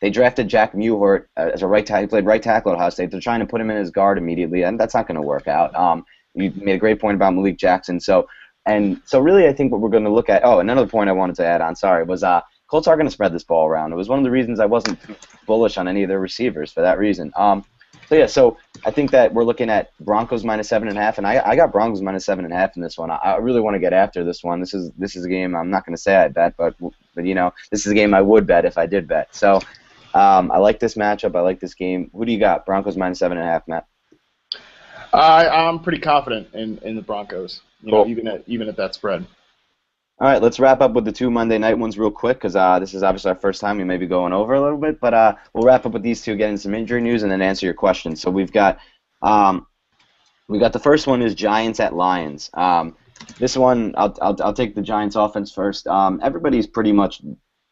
They drafted Jack Mewhort as a right tackle. He played right tackle at Ohio State. They're trying to put him in as guard immediately, and that's not going to work out. You made a great point about Malik Jackson. So really, I think what we're going to look at. Oh, another point I wanted to add on. Sorry, was Colts are going to spread this ball around. It was one of the reasons I wasn't bullish on any of their receivers for that reason. So I think that we're looking at Broncos minus 7.5, and I got Broncos minus 7.5 in this one. I really want to get after this one. This is a game I'm not going to say I bet, but this is a game I would bet if I did bet. So I like this matchup. I like this game. Who do you got? Broncos minus 7.5, Matt. I'm pretty confident in the Broncos. Cool. Even at that spread. All right, let's wrap up with the 2 Monday night ones real quick because this is obviously our first time. We may be going over a little bit, but we'll wrap up with these two, get into some injury news, and then answer your questions. So we've got the first one is Giants at Lions. This one, I'll take the Giants offense first. Everybody's pretty much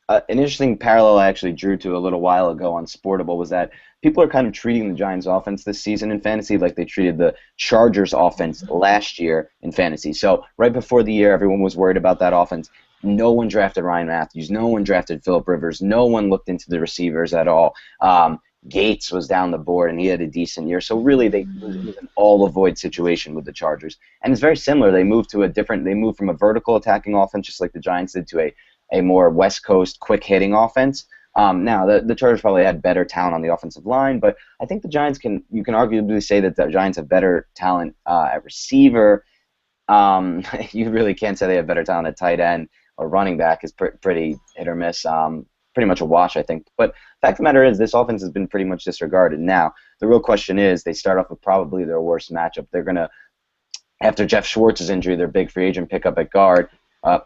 an interesting parallel I actually drew to a little while ago on Sportable was that people are kind of treating the Giants offense this season in fantasy like they treated the Chargers offense last year in fantasy. So right before the year, everyone was worried about that offense. No one drafted Ryan Matthews. No one drafted Phillip Rivers. No one looked into the receivers at all. Gates was down the board, and he had a decent year. So really, it was an all-avoid situation with the Chargers. And it's very similar. They moved from a vertical attacking offense, just like the Giants did, to a more West Coast quick-hitting offense. Now, the Chargers probably had better talent on the offensive line, but I think the Giants you can arguably say that the Giants have better talent at receiver. You really can't say they have better talent at tight end or running back is pretty hit or miss. Pretty much a wash, I think. But the fact of the matter is this offense has been pretty much disregarded. Now, the real question is they start off with probably their worst matchup. They're going to, after Jeff Schwartz's injury, their big free agent pickup at guard,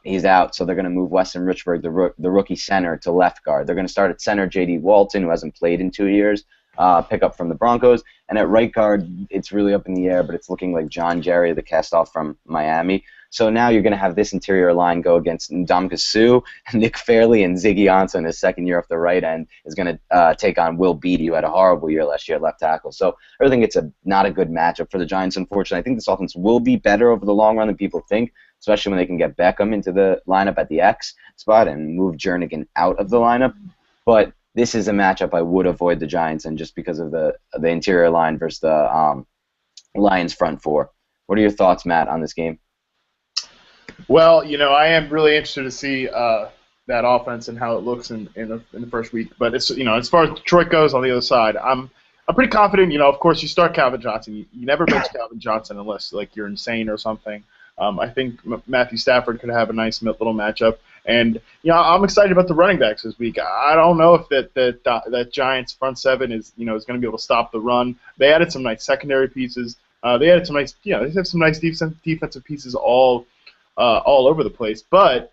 he's out, so they're going to move Weston Richburg, the rookie center, to left guard. They're going to start at center J.D. Walton, who hasn't played in 2 years, pick up from the Broncos. And at right guard, it's really up in the air, but it's looking like John Jerry, the cast-off from Miami. So now you're going to have this interior line go against Ndamukong Suh, Nick Fairley, and Ziggy Ansah in his second year off the right end is going to take on Will Beatty, who had a horrible year last year at left tackle. So I think it's not a good matchup for the Giants, unfortunately. I think this offense will be better over the long run than people think, especially when they can get Beckham into the lineup at the X spot and move Jernigan out of the lineup. But this is a matchup I would avoid the Giants, and just because of the interior line versus the Lions front four. What are your thoughts, Matt, on this game? Well, I am really interested to see that offense and how it looks in the first week. But it's as far as Detroit goes on the other side, I'm pretty confident. Of course, you start Calvin Johnson. You never bench Calvin Johnson unless you're insane or something. I think Matthew Stafford could have a nice little matchup, and I'm excited about the running backs this week. I don't know if that Giants front seven is going to be able to stop the run. They added some nice secondary pieces. They added some nice they have some nice defensive pieces all over the place, but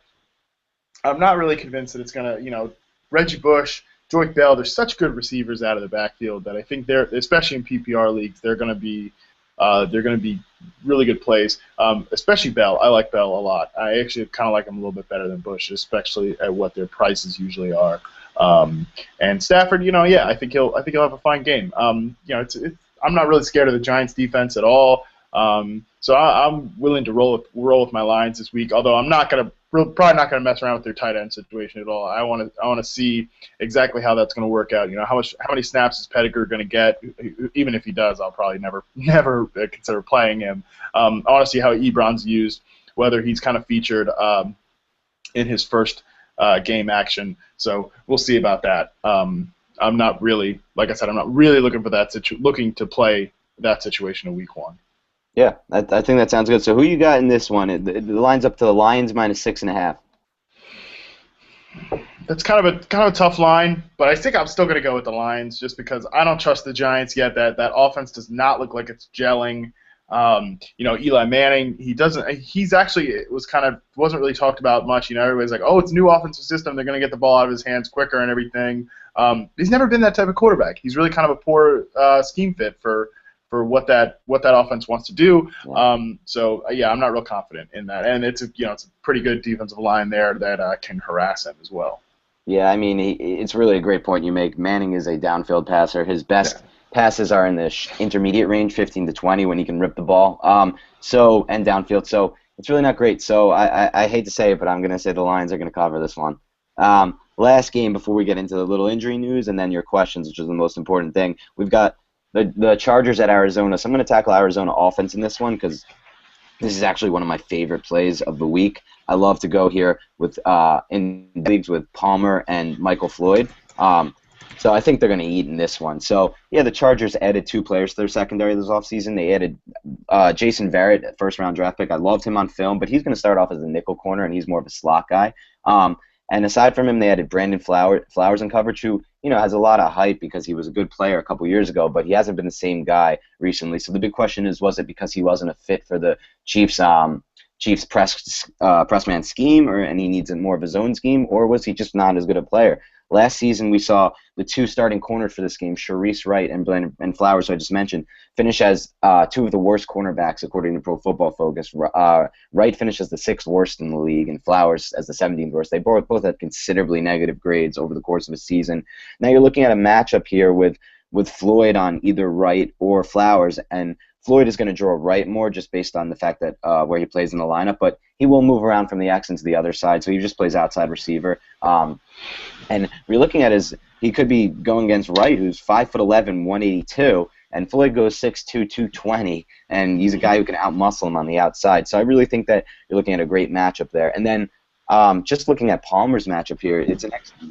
I'm not really convinced that it's going to, Reggie Bush, Joyke Bell, there's such good receivers out of the backfield that I think they're, especially in PPR leagues, they're going to be really good plays, especially Bell. I like Bell a lot. I actually kind of like him a little bit better than Bush, especially at what their prices usually are. And Stafford, I think he'll have a fine game. I'm not really scared of the Giants defense at all. So I'm willing to roll with my Lions this week. Although I'm probably not gonna mess around with their tight end situation at all. I want to see exactly how that's gonna work out. How many snaps is Pettigrew gonna get? Even if he does, I'll probably never consider playing him. I want to see how Ebron's used, whether he's kind of featured in his first game action. So we'll see about that. I'm not really, like I said, I'm not really looking for looking to play that situation in week one. Yeah, I think that sounds good. So who you got in this one? It lines up to the Lions -6.5. That's kind of a tough line, but I think I'm still going to go with the Lions just because I don't trust the Giants yet. That offense does not look like it's gelling. Eli Manning, he doesn't. He's actually wasn't really talked about much. Everybody's like, oh, it's a new offensive system. They're going to get the ball out of his hands quicker and everything. He's never been that type of quarterback. He's really kind of a poor scheme fit for what that offense wants to do. Yeah, I'm not real confident in that. And it's a pretty good defensive line there that can harass him as well. Yeah, I mean, it's really a great point you make. Manning is a downfield passer. His best passes are in the intermediate range, 15 to 20, when he can rip the ball. And downfield. So it's really not great. So I hate to say it, but I'm going to say the Lions are going to cover this one. Last game before we get into the little injury news and then your questions, which is the most important thing. We've got the Chargers at Arizona. So I'm going to tackle Arizona offense in this one because this is actually one of my favorite plays of the week. I love to go here with in leagues with Palmer and Michael Floyd. So I think they're going to eat in this one. So, yeah, the Chargers added 2 players to their secondary this offseason. They added Jason Verrett, first-round draft pick. I loved him on film, but he's going to start off as a nickel corner, and he's more of a slot guy. And aside from him, they added Brandon Flowers in coverage, who has a lot of hype because he was a good player a couple years ago, but he hasn't been the same guy recently. So the big question is, was it because he wasn't a fit for the Chiefs' press man scheme, and he needs more of a zone scheme, or was he just not as good a player? Last season, we saw the 2 starting corners for this game, Sharice Wright and Flowers, who I just mentioned, finish as 2 of the worst cornerbacks according to Pro Football Focus. Wright finished as the 6th worst in the league, and Flowers as the 17th worst. They both had considerably negative grades over the course of a season. Now you're looking at a matchup here with Floyd on either Wright or Flowers, and Floyd is going to draw right more just based on the fact that where he plays in the lineup, but he will move around from the X into the other side, so he just plays outside receiver. And we're looking at he could be going against Wright, who's 5'11", 182, and Floyd goes 6'2", 220, and he's a guy who can outmuscle him on the outside. So I really think that you're looking at a great matchup there. And then just looking at Palmer's matchup here,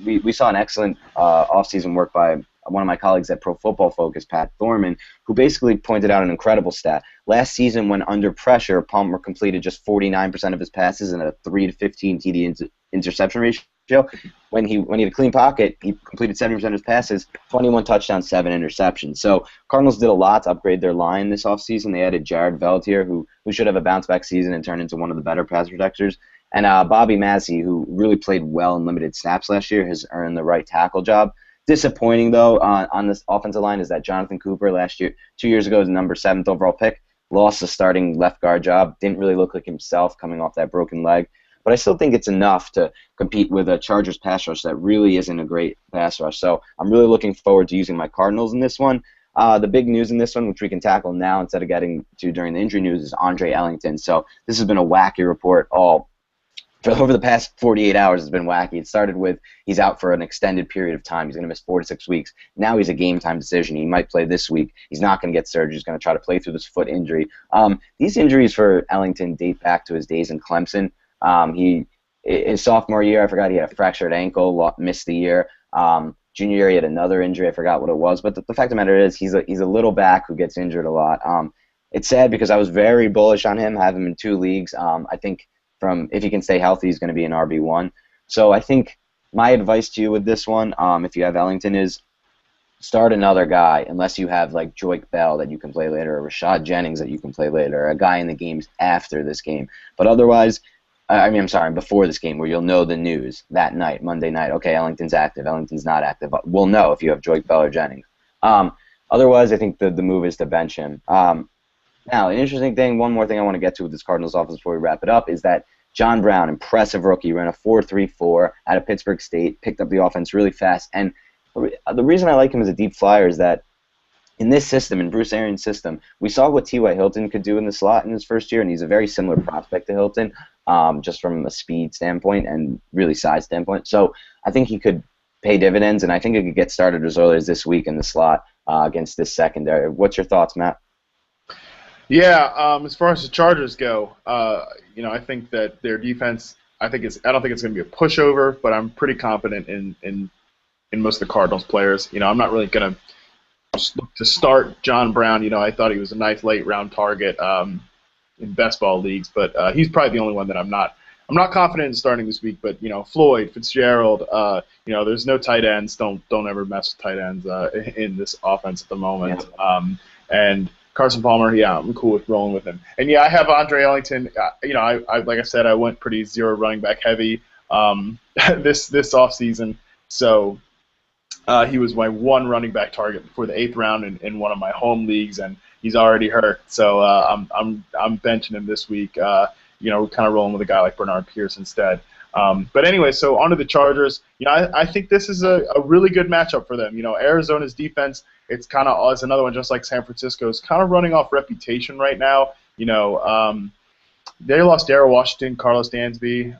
we saw an excellent offseason work by one of my colleagues at Pro Football Focus, Pat Thorman, who basically pointed out an incredible stat. Last season, when under pressure, Palmer completed just 49% of his passes and a 3 to 15 TD interception ratio. When he had a clean pocket, he completed 70% of his passes, 21 touchdowns, 7 interceptions. So Cardinals did a lot to upgrade their line this offseason. They added Jared Veldheer, who should have a bounce-back season and turn into one of the better pass protectors. And Bobby Massey, who really played well in limited snaps last year, has earned the right tackle job. Disappointing, though, on this offensive line is that Jonathan Cooper 2 years ago was the number 7th overall pick, lost the starting left guard job, didn't really look like himself coming off that broken leg. But I still think it's enough to compete with a Chargers pass rush that really isn't a great pass rush. So I'm really looking forward to using my Cardinals in this one. The big news in this one, which we can tackle now instead of getting to during the injury news, is Andre Ellington. So this has been a wacky report over the past 48 hours. Has been wacky. It started with he's out for an extended period of time. He's going to miss 4 to 6 weeks. Now he's a game-time decision. He might play this week. He's not going to get surgery. He's going to try to play through this foot injury. These injuries for Ellington date back to his days in Clemson. His sophomore year, I forgot he had a fractured ankle, missed the year. Junior year, he had another injury. I forgot what it was. But the fact of the matter is he's a little back who gets injured a lot. It's sad because I was very bullish on him, have him in 2 leagues. I think if he can stay healthy, he's going to be an RB1. So I think my advice to you with this one, if you have Ellington, is start another guy unless you have like Joique Bell that you can play later, or Rashad Jennings that you can play later, or a guy in the games after this game. But otherwise, before this game, where you'll know the news that night, Monday night. Okay, Ellington's active, Ellington's not active. We'll know if you have Joique Bell or Jennings. Otherwise, I think the move is to bench him. Now, an interesting thing, one more thing I want to get to with this Cardinals offense before we wrap it up, is that John Brown, impressive rookie, ran a 4.34 out of Pittsburgh State, picked up the offense really fast. And the reason I like him as a deep flyer is that in this system, in Bruce Arians' system, we saw what T.Y. Hilton could do in the slot in his first year, and he's a very similar prospect to Hilton, just from a speed standpoint and really size standpoint. So I think he could pay dividends, and I think he could get started as early as this week in the slot against this secondary. What's your thoughts, Matt? Yeah, as far as the Chargers go, I think that their defense, I don't think it's going to be a pushover, but I'm pretty confident in most of the Cardinals players. I'm not really going to to start John Brown. I thought he was a nice late round target in best ball leagues, but he's probably the only one that I'm not. I'm not confident in starting this week, but Floyd, Fitzgerald, there's no tight ends. Don't ever mess with tight ends in this offense at the moment. Yeah. And Carson Palmer, yeah, I'm cool with rolling with him. And yeah, I have Andre Ellington. I like I said, I went pretty zero running back heavy this offseason. So he was my one running back target before the 8th round in one of my home leagues, and he's already hurt. So I'm benching him this week. Kind of rolling with a guy like Bernard Pierce instead. But anyway, so on to the Chargers. I think this is a really good matchup for them. Arizona's defense, it's another one just like San Francisco's, kind of running off reputation right now. They lost Darrell Washington, Carlos Dansby.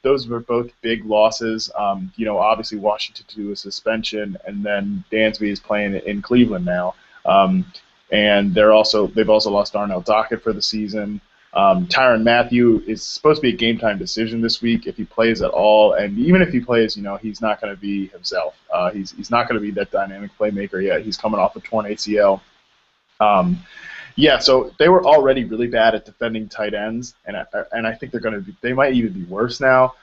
Those were both big losses. Obviously Washington to a suspension, and then Dansby is playing in Cleveland now. And they've also lost Darnell Dockett for the season. Tyrann Mathieu is supposed to be a game time decision this week if he plays at all, and even if he plays, he's not going to be himself. He's not going to be that dynamic playmaker yet. He's coming off a torn ACL. So they were already really bad at defending tight ends, and I think they might even be worse now.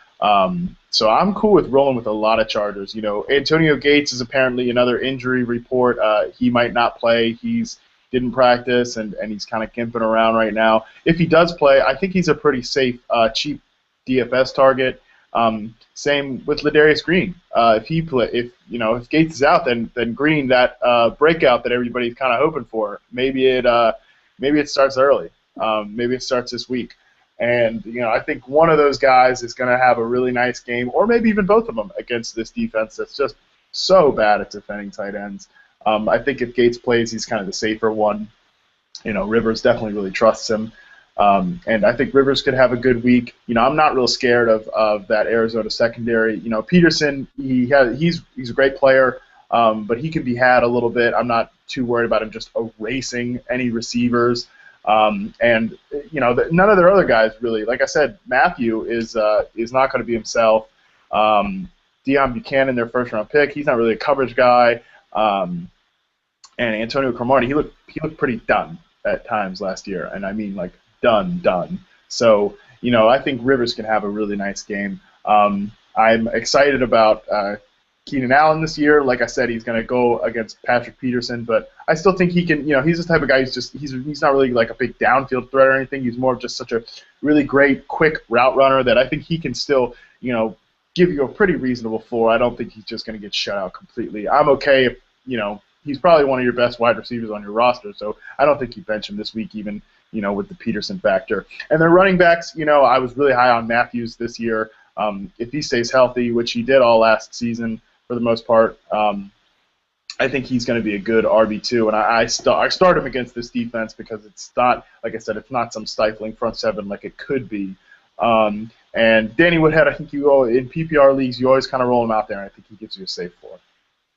So I'm cool with rolling with a lot of Chargers. Antonio Gates is apparently another injury report. He might not play. He's didn't practice, and he's kind of gimping around right now. If he does play, I think he's a pretty safe, cheap DFS target. Same with Ladarius Green. If Gates is out, then Green, that breakout that everybody's kind of hoping for, maybe it starts early. Maybe it starts this week. And I think one of those guys is going to have a really nice game, or maybe even both of them against this defense that's just so bad at defending tight ends. I think if Gates plays, he's kind of the safer one. Rivers definitely really trusts him. And I think Rivers could have a good week. I'm not real scared of that Arizona secondary. Peterson, he's a great player, but he can be had a little bit. I'm not too worried about him just erasing any receivers. None of their other guys really. Like I said, Matthew is not going to be himself. Deion Buchanan, their first-round pick, he's not really a coverage guy. And Antonio Cromartie, he looked pretty done at times last year, and I mean like done. So I think Rivers can have a really nice game. I'm excited about Keenan Allen this year. Like I said, he's going to go against Patrick Peterson, but I still think he can. He's the type of guy he's not really like a big downfield threat or anything. He's more of just such a really great, quick route runner that I think he can still give you a pretty reasonable floor. I don't think he's just going to get shut out completely. I'm okay if he's probably one of your best wide receivers on your roster, so I don't think you bench him this week, even with the Peterson factor. And their running backs, I was really high on Matthews this year. If he stays healthy, which he did all last season for the most part, I think he's going to be a good RB2. And I start him against this defense because it's not, like I said, it's not some stifling front seven like it could be. And Danny Woodhead, I think you go in PPR leagues, you always kind of roll him out there, and I think he gives you a safe floor.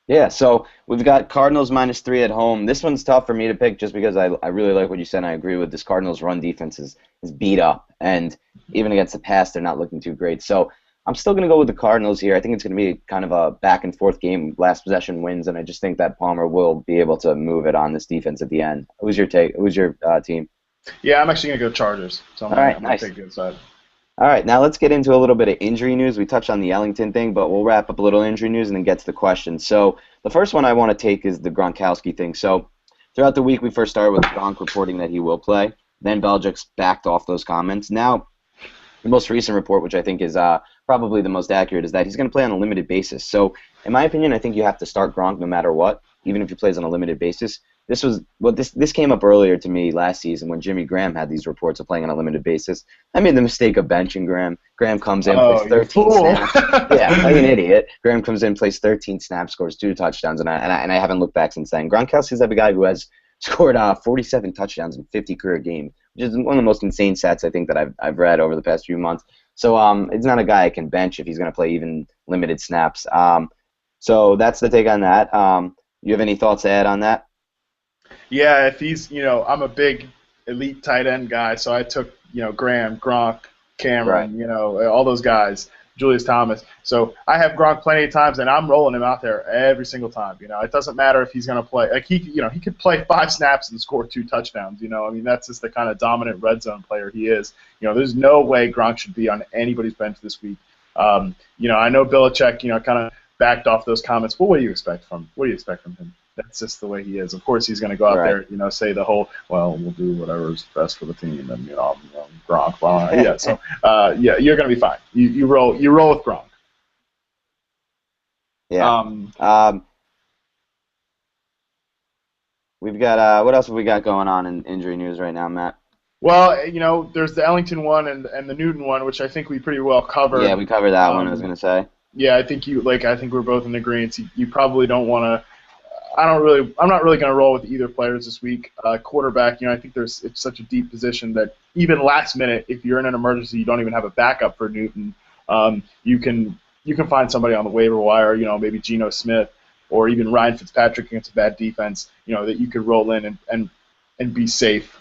Yeah, so we've got Cardinals -3 at home. This one's tough for me to pick just because I really like what you said, and I agree with this. Cardinals' run defense is beat up, and even against the pass, they're not looking too great. So I'm still going to go with the Cardinals here. I think it's going to be kind of a back-and-forth game. Last possession wins, and I just think that Palmer will be able to move it on this defense at the end. Who's your take? Who's your team? Yeah, I'm actually going to go Chargers. So I'm going to take the inside. All right, now let's get into a little bit of injury news. We touched on the Ellington thing, but we'll wrap up a little injury news and then get to the questions. So the first one I want to take is the Gronkowski thing. So throughout the week, we first started with Gronk reporting that he will play. Then Belichick's backed off those comments. Now, the most recent report, which I think is probably the most accurate, is that he's going to play on a limited basis. So in my opinion, I think you have to start Gronk no matter what, even if he plays on a limited basis. This came up earlier to me last season when Jimmy Graham had these reports of playing on a limited basis. I made the mistake of benching Graham. Graham comes in, plays 13 snaps. Yeah, like an idiot. Graham comes in, plays 13 snaps, scores 2 touchdowns, and I haven't looked back since then. Gronkowski's the type of guy who has scored 47 touchdowns in 50 career games, which is one of the most insane stats I think that I've read over the past few months. So it's not a guy I can bench if he's going to play even limited snaps. So that's the take on that. You have any thoughts to add on that? Yeah, if he's, I'm a big elite tight end guy, so I took, Graham, Gronk, Cameron, all those guys. Julius Thomas. So I have Gronk plenty of times, and I'm rolling him out there every single time. It doesn't matter if he's going to play. Like he could play 5 snaps and score 2 touchdowns. I mean, that's just the kind of dominant red zone player he is. There's no way Gronk should be on anybody's bench this week. I know Belichick, kind of backed off those comments, but what do you expect from him? That's just the way he is. Of course, he's going to go out there, say the whole, well, we'll do whatever is best for the team, and Gronk. Well, yeah. So you're going to be fine. You roll with Gronk. Yeah. We've got what else have we got going on in injury news right now, Matt? Well, there's the Ellington one and the Newton one, which I think we pretty well covered. Yeah, we covered that one. I was going to say. Yeah, I think we're both in agreement. You probably don't want to. I'm not really going to roll with either players this week. Quarterback, I think it's such a deep position that even last minute, if you're in an emergency, you don't even have a backup for Newton. You can find somebody on the waiver wire, maybe Geno Smith or even Ryan Fitzpatrick against a bad defense, that you could roll in and be safe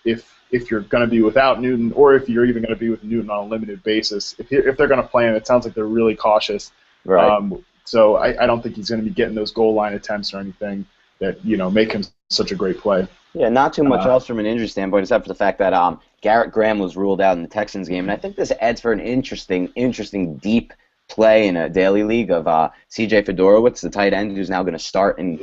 if you're going to be without Newton, or if you're even going to be with Newton on a limited basis. If they're going to play him, it sounds like they're really cautious. Right. So I don't think he's going to be getting those goal line attempts or anything that make him such a great play. Yeah, not too much else from an injury standpoint, except for the fact that Garrett Graham was ruled out in the Texans game, and I think this adds for an interesting deep play in a daily league of C.J. Fedorowicz, the tight end, who's now going to start in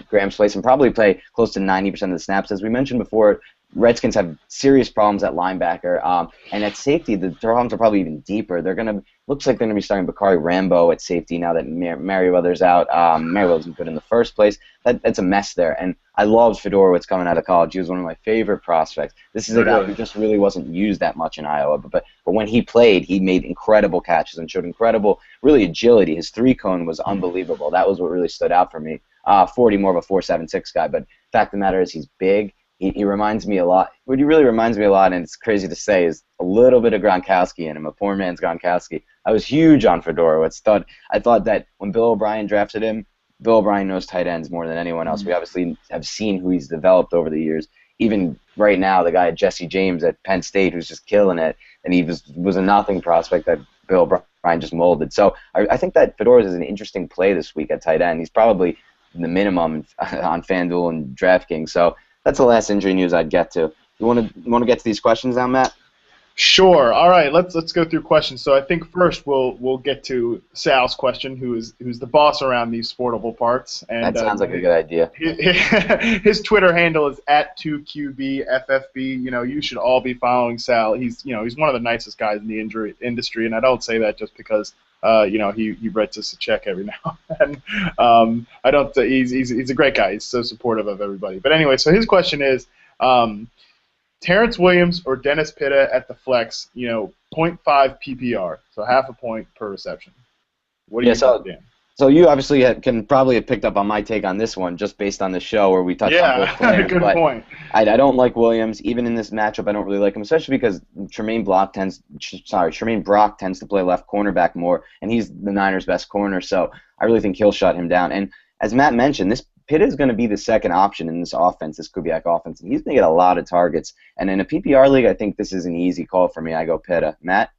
Graham's place and probably play close to 90% of the snaps. As we mentioned before, Redskins have serious problems at linebacker, and at safety, the problems are probably even deeper. Looks like they're going to be starting Bakari Rambo at safety now that Merriweather's out. Merriweather wasn't good in the first place. That's a mess there, and I loved Fedorowicz coming out of college. He was one of my favorite prospects. This is a guy who just really wasn't used that much in Iowa, but when he played, he made incredible catches and showed incredible, really, agility. His 3-cone was unbelievable. That was what really stood out for me. 40 more of a 4.76 guy, but the fact of the matter is he's big. He reminds me a lot. What he really reminds me a lot, and it's crazy to say, is a little bit of Gronkowski in him, a poor man's Gronkowski. I was huge on Fedorowicz. I thought that when Bill O'Brien drafted him, Bill O'Brien knows tight ends more than anyone else. We obviously have seen who he's developed over the years. Even right now, the guy Jesse James at Penn State, who's just killing it, and he was a nothing prospect that Bill O'Brien just molded. So I think that Fedorowicz is an interesting play this week at tight end. He's probably the minimum on FanDuel and DraftKings. So that's the last injury news I'd get to. You want to get to these questions now, Matt? Sure. All right. Let's go through questions. So I think first we'll get to Sal's question, who's the boss around these Sportable parts. And that sounds like a good idea. His Twitter handle is @2QBFFB. You should all be following Sal. He's one of the nicest guys in the injury industry, and I don't say that just because he writes us a check every now and then. I don't. He's a great guy. He's so supportive of everybody. But anyway, so his question is, Terrence Williams or Dennis Pitta at the flex, 0.5 PPR, so half a point per reception. What do you think, Dan? So you obviously can probably have picked up on my take on this one just based on the show where we touched on both players. Good point. I don't like Williams. Even in this matchup, I don't really like him, especially because Tremaine Brock tends to play left cornerback more, and he's the Niners' best corner, so I really think he'll shut him down. And as Matt mentioned, this Pitt is going to be the second option in this offense, this Kubiak offense, and he's going to get a lot of targets. And in a PPR league, I think this is an easy call for me. I go Pitta. Matt?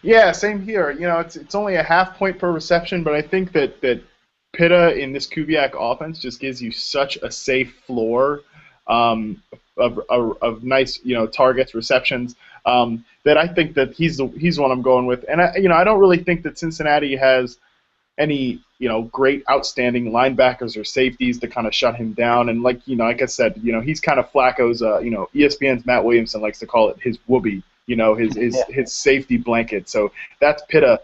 Yeah, same here. It's only a half point per reception, but I think that Pitta in this Kubiak offense just gives you such a safe floor of nice targets, receptions, that I think that he's one I'm going with. And I don't really think that Cincinnati has any great outstanding linebackers or safeties to kind of shut him down. And like I said, he's kind of Flacco's. ESPN's Matt Williamson likes to call it his whoopee. His safety blanket. So that's Pitta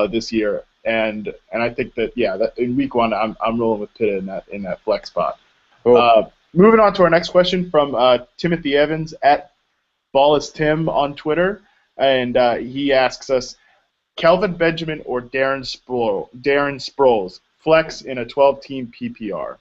this year, and I think that that in week 1 I'm rolling with Pitta in that flex spot. Cool. Moving on to our next question from Timothy Evans at BallisTim on Twitter, and he asks us, Kelvin Benjamin or Darren Sproles flex in a 12-team PPR.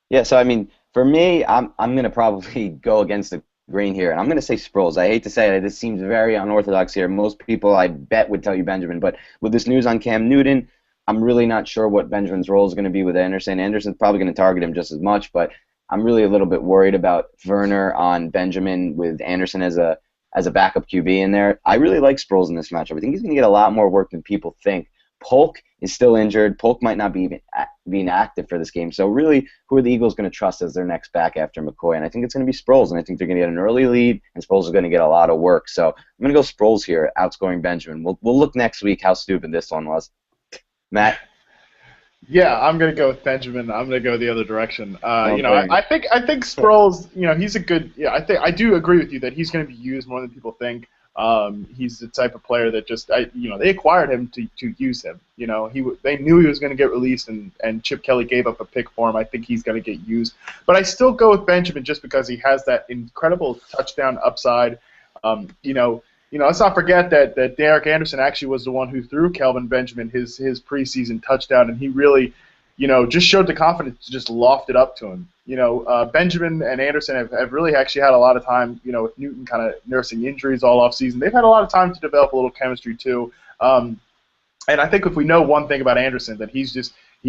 Yeah, so I mean, for me, I'm going to probably go against the grain here, and I'm going to say Sproles. I hate to say it, this seems very unorthodox here. Most people, I bet, would tell you Benjamin, but with this news on Cam Newton, I'm really not sure what Benjamin's role is going to be with Anderson. Anderson's probably going to target him just as much, but I'm really a little bit worried about Werner on Benjamin with Anderson as a as a backup QB in there. I really like Sproles in this matchup. I think he's going to get a lot more work than people think. Polk is still injured. Polk might not be even being active for this game. So really, who are the Eagles going to trust as their next back after McCoy? And I think it's going to be Sproles, and I think they're going to get an early lead, and Sproles is going to get a lot of work. So I'm going to go Sproles here, outscoring Benjamin. We'll look next week how stupid this one was. Matt? Yeah, I'm gonna go with Benjamin. I'm gonna go the other direction. Oh, I think Sproles. He's a good. Yeah, I do agree with you that he's gonna be used more than people think. He's the type of player that just, they acquired him to use him. They knew he was going to get released, and Chip Kelly gave up a pick for him. I think he's going to get used. But I still go with Benjamin just because he has that incredible touchdown upside. Let's not forget that Derek Anderson actually was the one who threw Kelvin Benjamin his preseason touchdown, and he really, just showed the confidence to just loft it up to him. Benjamin and Anderson have really actually had a lot of time, with Newton kind of nursing injuries all offseason. They've had a lot of time to develop a little chemistry too. And I think if we know one thing about Anderson, that he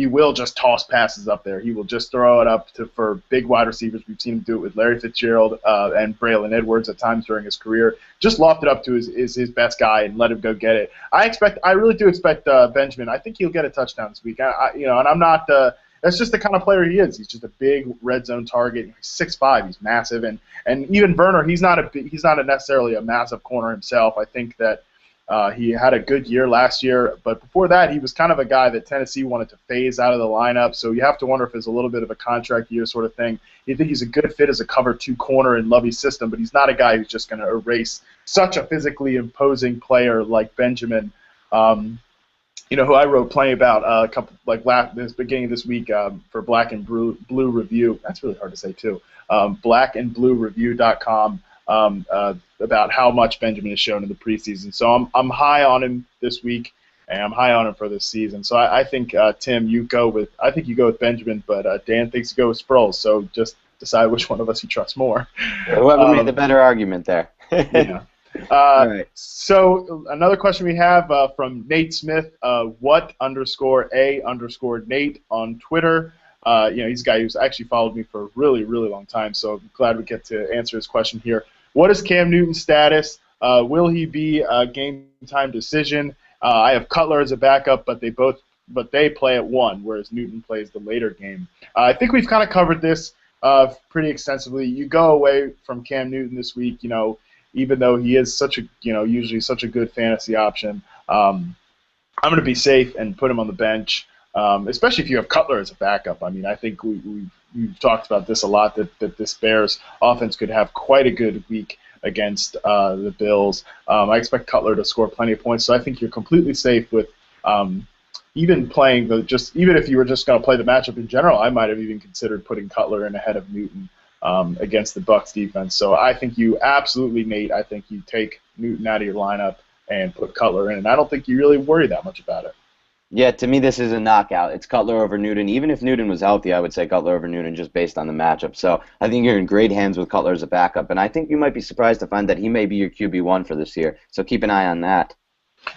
will just toss passes up there. He will just throw it up for big wide receivers. We've seen him do it with Larry Fitzgerald and Braylon Edwards at times during his career. Just loft it up to his best guy and let him go get it. I really do expect Benjamin. I think he'll get a touchdown this week. And I'm not. That's just the kind of player he is. He's just a big red zone target. He's 6'5". He's massive, and even Werner, he's not necessarily a massive corner himself. I think that. He had a good year last year, but before that, he was kind of a guy that Tennessee wanted to phase out of the lineup, so you have to wonder if it's a little bit of a contract year sort of thing. You think he's a good fit as a cover 2 corner in Lovey's system, but he's not a guy who's just going to erase such a physically imposing player like Benjamin, who I wrote plenty about a couple, this beginning of this week for Black and Blue Review. That's really hard to say, too. blackandbluereview.com. About how much Benjamin has shown in the preseason. So I'm high on him this week, and I'm high on him for this season. So I think, Tim, you go with Benjamin, but Dan thinks you go with Sproles. So just decide which one of us you trust more. Whoever made the better argument there. Yeah. All right. So another question we have from Nate Smith, what_A_Nate on Twitter. He's a guy who's actually followed me for a really, really long time, so I'm glad we get to answer his question here. What is Cam Newton's status? Will he be a game-time decision? I have Cutler as a backup, but they play at 1, whereas Newton plays the later game. I think we've kind of covered this pretty extensively. You go away from Cam Newton this week, even though he is usually such a good fantasy option. I'm going to be safe and put him on the bench. Especially if you have Cutler as a backup. I mean, I think we've talked about this a lot, that this Bears offense could have quite a good week against the Bills. I expect Cutler to score plenty of points, so I think you're completely safe with even if you were just going to play the matchup in general. I might have even considered putting Cutler in ahead of Newton against the Bucs defense. So I think you absolutely, Nate, I think you take Newton out of your lineup and put Cutler in, and I don't think you really worry that much about it. Yeah, to me, this is a knockout. It's Cutler over Newton. Even if Newton was healthy, I would say Cutler over Newton just based on the matchup. So I think you're in great hands with Cutler as a backup. And I think you might be surprised to find that he may be your QB1 for this year. So keep an eye on that.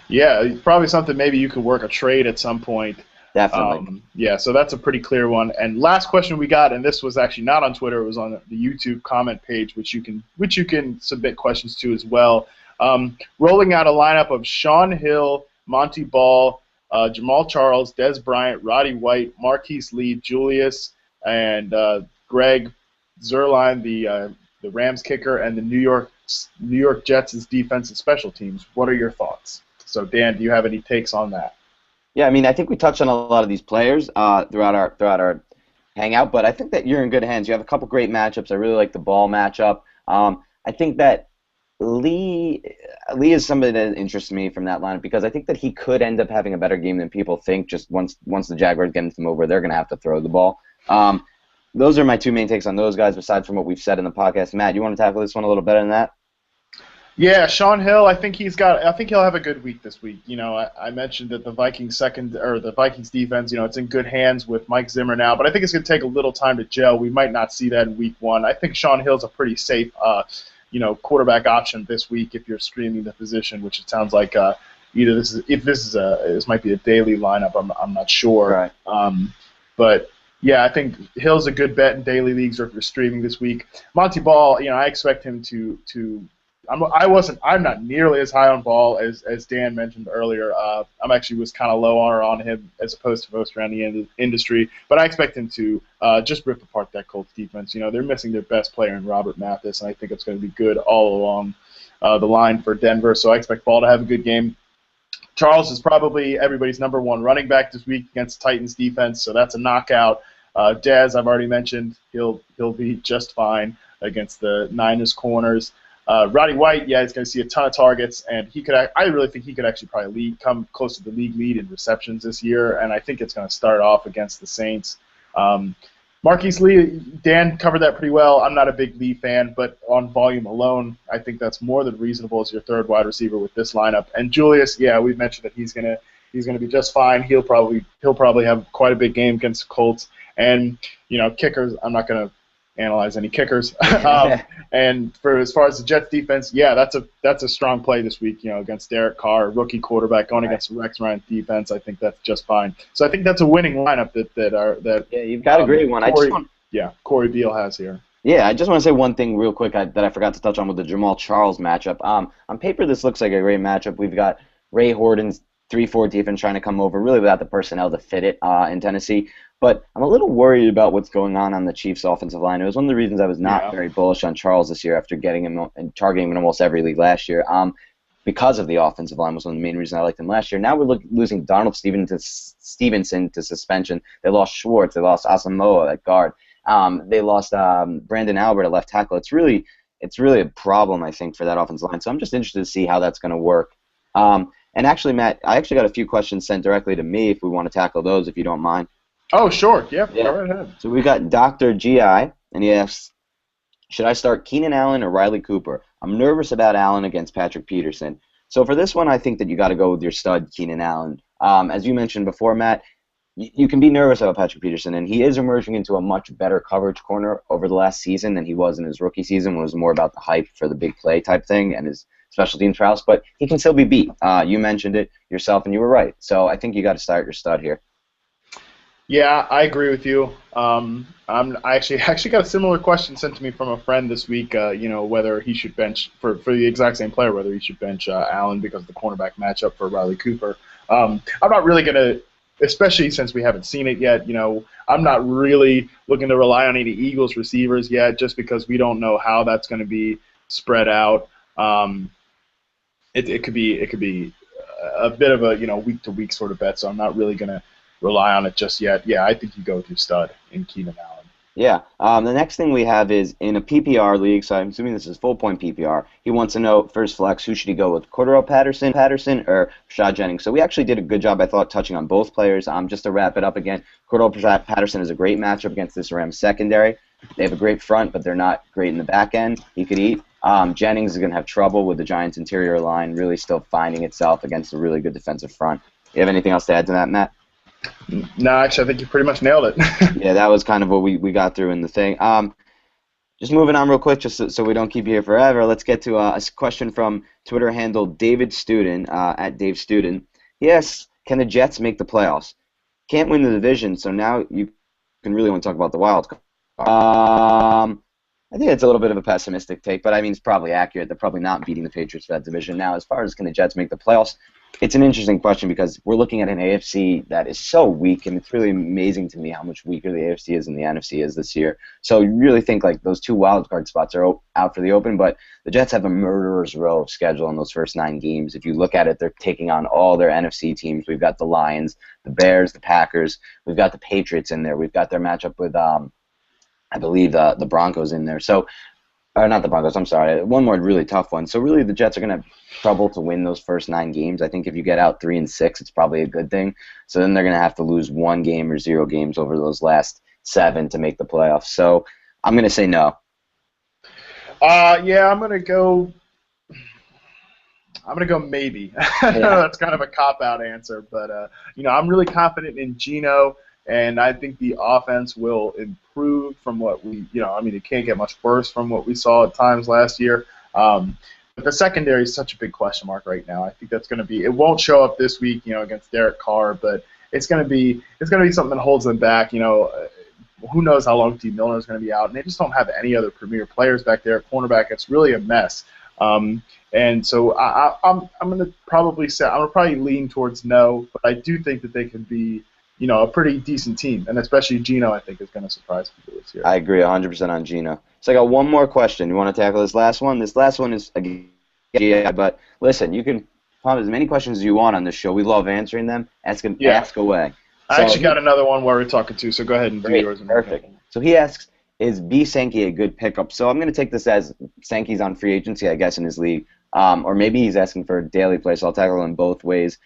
Yeah, probably something maybe you could work a trade at some point. Definitely. So that's a pretty clear one. And last question we got, and this was actually not on Twitter, it was on the YouTube comment page, which you can submit questions to as well. Rolling out a lineup of Sean Hill, Monty Ball, Jamal Charles, Des Bryant, Roddy White, Marquise Lee, Julius, and Greg Zuerlein, the Rams kicker, and the New York Jets' defense and special teams. What are your thoughts? So, Dan, do you have any takes on that? Yeah, I mean, I think we touched on a lot of these players throughout our hangout, but I think that you're in good hands. You have a couple great matchups. I really like the Ball matchup. I think that Lee is somebody that interests me from that lineup because I think that he could end up having a better game than people think. Just once the Jaguars get him over, they're going to have to throw the ball. Those are my two main takes on those guys, besides from what we've said in the podcast. Matt, you want to tackle this one a little better than that? Yeah, Sean Hill. I think he'll have a good week this week. I mentioned that the Vikings defense, it's in good hands with Mike Zimmer now, but I think it's going to take a little time to gel. We might not see that in week 1. I think Sean Hill's a pretty safe quarterback option this week if you're streaming the position, which it sounds like either this might be a daily lineup. I'm not sure. Right. But yeah, I think Hill's a good bet in daily leagues or if you're streaming this week. Monty Ball, I expect him to I'm not nearly as high on Ball as Dan mentioned earlier. I'm actually was kind of low on him as opposed to most around the industry, but I expect him to just rip apart that Colts defense. You know, they're missing their best player in Robert Mathis, and I think it's going to be good all along the line for Denver. So I expect Ball to have a good game. Charles is probably everybody's number one running back this week against Titans defense, so that's a knockout. Dez, I've already mentioned, he'll be just fine against the Niners corners. Roddy White, yeah, he's going to see a ton of targets, and I really think he could actually probably come close to the league lead in receptions this year, and I think it's going to start off against the Saints. Marquise Lee, Dan covered that pretty well. I'm not a big Lee fan, but on volume alone, I think that's more than reasonable as your third wide receiver with this lineup. And Julius, yeah, we've mentioned that he's gonna be just fine. He'll probably have quite a big game against the Colts. And kickers, I'm not gonna analyze any kickers. And as far as the Jets defense, yeah, that's a strong play this week. Against Derek Carr, rookie quarterback, going against Rex Ryan defense. I think that's just fine. So I think that's a winning lineup that yeah, you've got a great one. Corey Beal has here. Yeah, I just want to say one thing real quick that I forgot to touch on with the Jamal Charles matchup. On paper, this looks like a great matchup. We've got Ray Horton's 3-4 defense trying to come over, really without the personnel to fit it in Tennessee. But I'm a little worried about what's going on the Chiefs' offensive line. It was one of the reasons I was not very bullish on Charles this year after getting him and targeting him in almost every league last year. Because of the offensive line was one of the main reasons I liked him last year. Now we're losing Donald Stevenson to suspension. They lost Schwartz. They lost Asamoah at guard. They lost Brandon Albert at left tackle. It's really a problem, I think, for that offensive line. So I'm just interested to see how that's going to work. And actually, Matt, I actually got a few questions sent directly to me if we want to tackle those, if you don't mind. Oh, sure. Yeah, go right ahead. So we got Dr. G.I., and he asks, should I start Keenan Allen or Riley Cooper? I'm nervous about Allen against Patrick Peterson. So for this one, I think that you got to go with your stud, Keenan Allen. As you mentioned before, Matt, you can be nervous about Patrick Peterson, and he is emerging into a much better coverage corner over the last season than he was in his rookie season, when it was more about the hype for the big play type thing and his special teams prowess, but he can still be beat. You mentioned it yourself, and you were right. So I think you got to start your stud here. Yeah, I agree with you. I actually got a similar question sent to me from a friend this week. Whether he should bench for the exact same player, whether he should bench Allen because of the cornerback matchup for Riley Cooper. I'm not really gonna, especially since we haven't seen it yet. I'm not really looking to rely on any Eagles receivers yet, just because we don't know how that's going to be spread out. It could be a bit of a week to week sort of bet. So I'm not really gonna rely on it just yet. Yeah, I think you go with your stud in Keenan Allen. Yeah. The next thing we have is in a PPR league, so I'm assuming this is full-point PPR. He wants to know, first flex, who should he go with, Cordero Patterson, or Rashad Jennings? So we actually did a good job, I thought, touching on both players. Just to wrap it up again, Cordero Patterson is a great matchup against this Rams secondary. They have a great front, but they're not great in the back end. He could eat. Jennings is going to have trouble with the Giants' interior line really still finding itself against a really good defensive front. You have anything else to add to that, Matt? No, actually, I think you pretty much nailed it. Yeah, that was kind of what we got through in the thing. Just moving on real quick, just so we don't keep you here forever, let's get to a question from Twitter handle David Student, at Dave Student. Yes, can the Jets make the playoffs? Can't win the division, so now you can really want to talk about the wild card. I think it's a little bit of a pessimistic take, but I mean, it's probably accurate. They're probably not beating the Patriots for that division. Now, as far as can the Jets make the playoffs, it's an interesting question because we're looking at an AFC that is so weak, and it's really amazing to me how much weaker the AFC is than the NFC is this year. So you really think like those two wild card spots are out for the open, but the Jets have a murderer's row of schedule in those first 9 games. If you look at it, they're taking on all their NFC teams. We've got the Lions, the Bears, the Packers. We've got the Patriots in there. We've got their matchup with, I believe, the Broncos in there. So, or not the Broncos, I'm sorry. One more really tough one. So really the Jets are going to have trouble to win those first 9 games. I think if you get out 3-6, it's probably a good thing. So then they're going to have to lose 1 game or 0 games over those last 7 to make the playoffs. So I'm going to say no. Yeah, I'm going to go maybe. Yeah. That's kind of a cop-out answer. But, I'm really confident in Geno. And I think the offense will improve from what it can't get much worse from what we saw at times last year. But the secondary is such a big question mark right now. I think that's going to be, it won't show up this week, against Derek Carr, but it's going to be something that holds them back. Who knows how long T. Milner is going to be out, and they just don't have any other premier players back there at cornerback. It's really a mess. And so I'm going to probably say I'm going to probably lean towards no, but I do think that they can be, a pretty decent team, and especially Geno, I think, is going to surprise people this year. I agree 100% on Geno. So I got one more question. You want to tackle this last one? This last one is yeah, but listen, you can pop as many questions as you want on this show. We love answering them. Ask away. I actually got another one where we're talking to, so go ahead and do yours. Perfect. So he asks, is B. Sankey a good pickup? So I'm going to take this as Sankey's on free agency, I guess, in his league. Or maybe he's asking for a daily play, so I'll tackle him both ways.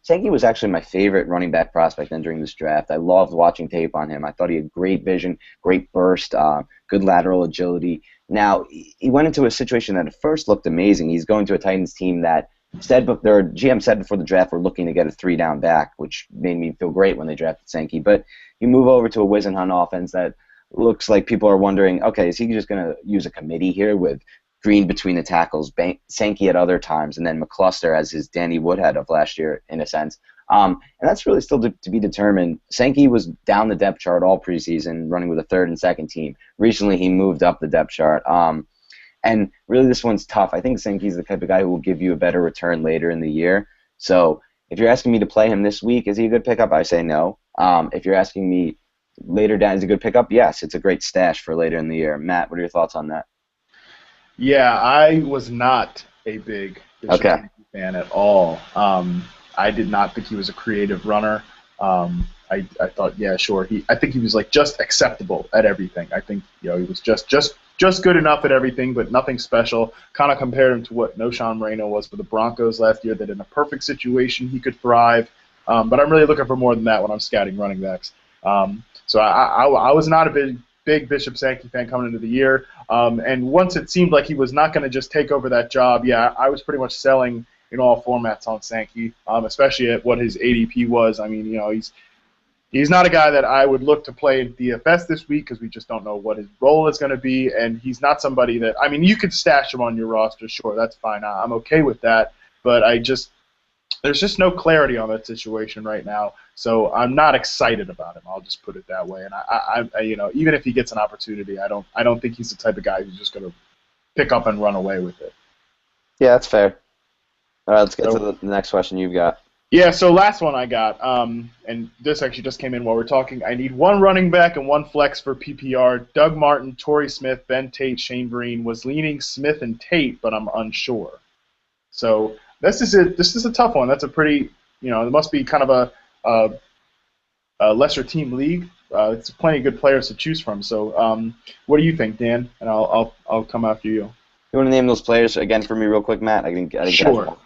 Sankey was actually my favorite running back prospect entering this draft. I loved watching tape on him. I thought he had great vision, great burst, good lateral agility. Now, he went into a situation that at first looked amazing. He's going to a Titans team that their GM said before the draft we're looking to get a 3-down back, which made me feel great when they drafted Sankey. But you move over to a whiz and hunt offense that looks like people are wondering, okay, is he just going to use a committee here with Green between the tackles, Sankey at other times, and then McCluster as his Danny Woodhead of last year, in a sense. And that's really still to be determined. Sankey was down the depth chart all preseason, running with a third and second team. Recently, he moved up the depth chart. And really, this one's tough. I think Sankey's the type of guy who will give you a better return later in the year. So if you're asking me to play him this week, is he a good pickup? I say no. If you're asking me later down, is he a good pickup? Yes, it's a great stash for later in the year. Matt, what are your thoughts on that? Yeah, I was not a big Bishop Sankey fan at all. I did not think he was a creative runner. I thought, yeah, sure. I think he was like just acceptable at everything. I think he was just good enough at everything, but nothing special. Kind of compared him to what Noshan Moreno was for the Broncos last year. That in a perfect situation he could thrive. But I'm really looking for more than that when I'm scouting running backs. So I was not a big Bishop Sankey fan coming into the year. And once it seemed like he was not going to just take over that job, yeah, I was pretty much selling in all formats on Sankey, especially at what his ADP was. I mean, he's not a guy that I would look to play in DFS this week because we just don't know what his role is going to be, and he's not somebody that – I mean, you could stash him on your roster, sure, that's fine. I'm okay with that, but there's just no clarity on that situation right now, so I'm not excited about him. I'll just put it that way. And I even if he gets an opportunity, I don't think he's the type of guy who's just going to pick up and run away with it. Yeah, that's fair. All right, let's get to the next question you've got. Yeah, so last one I got, and this actually just came in while we're talking. I need one running back and one flex for PPR. Doug Martin, Torrey Smith, Ben Tate, Shane Vereen. Was leaning Smith and Tate, but I'm unsure. So this is a tough one. That's a pretty, it must be kind of a lesser team league. It's plenty of good players to choose from. So what do you think, Dan? And I'll come after you. You want to name those players again for me real quick, Matt? I didn't Sure.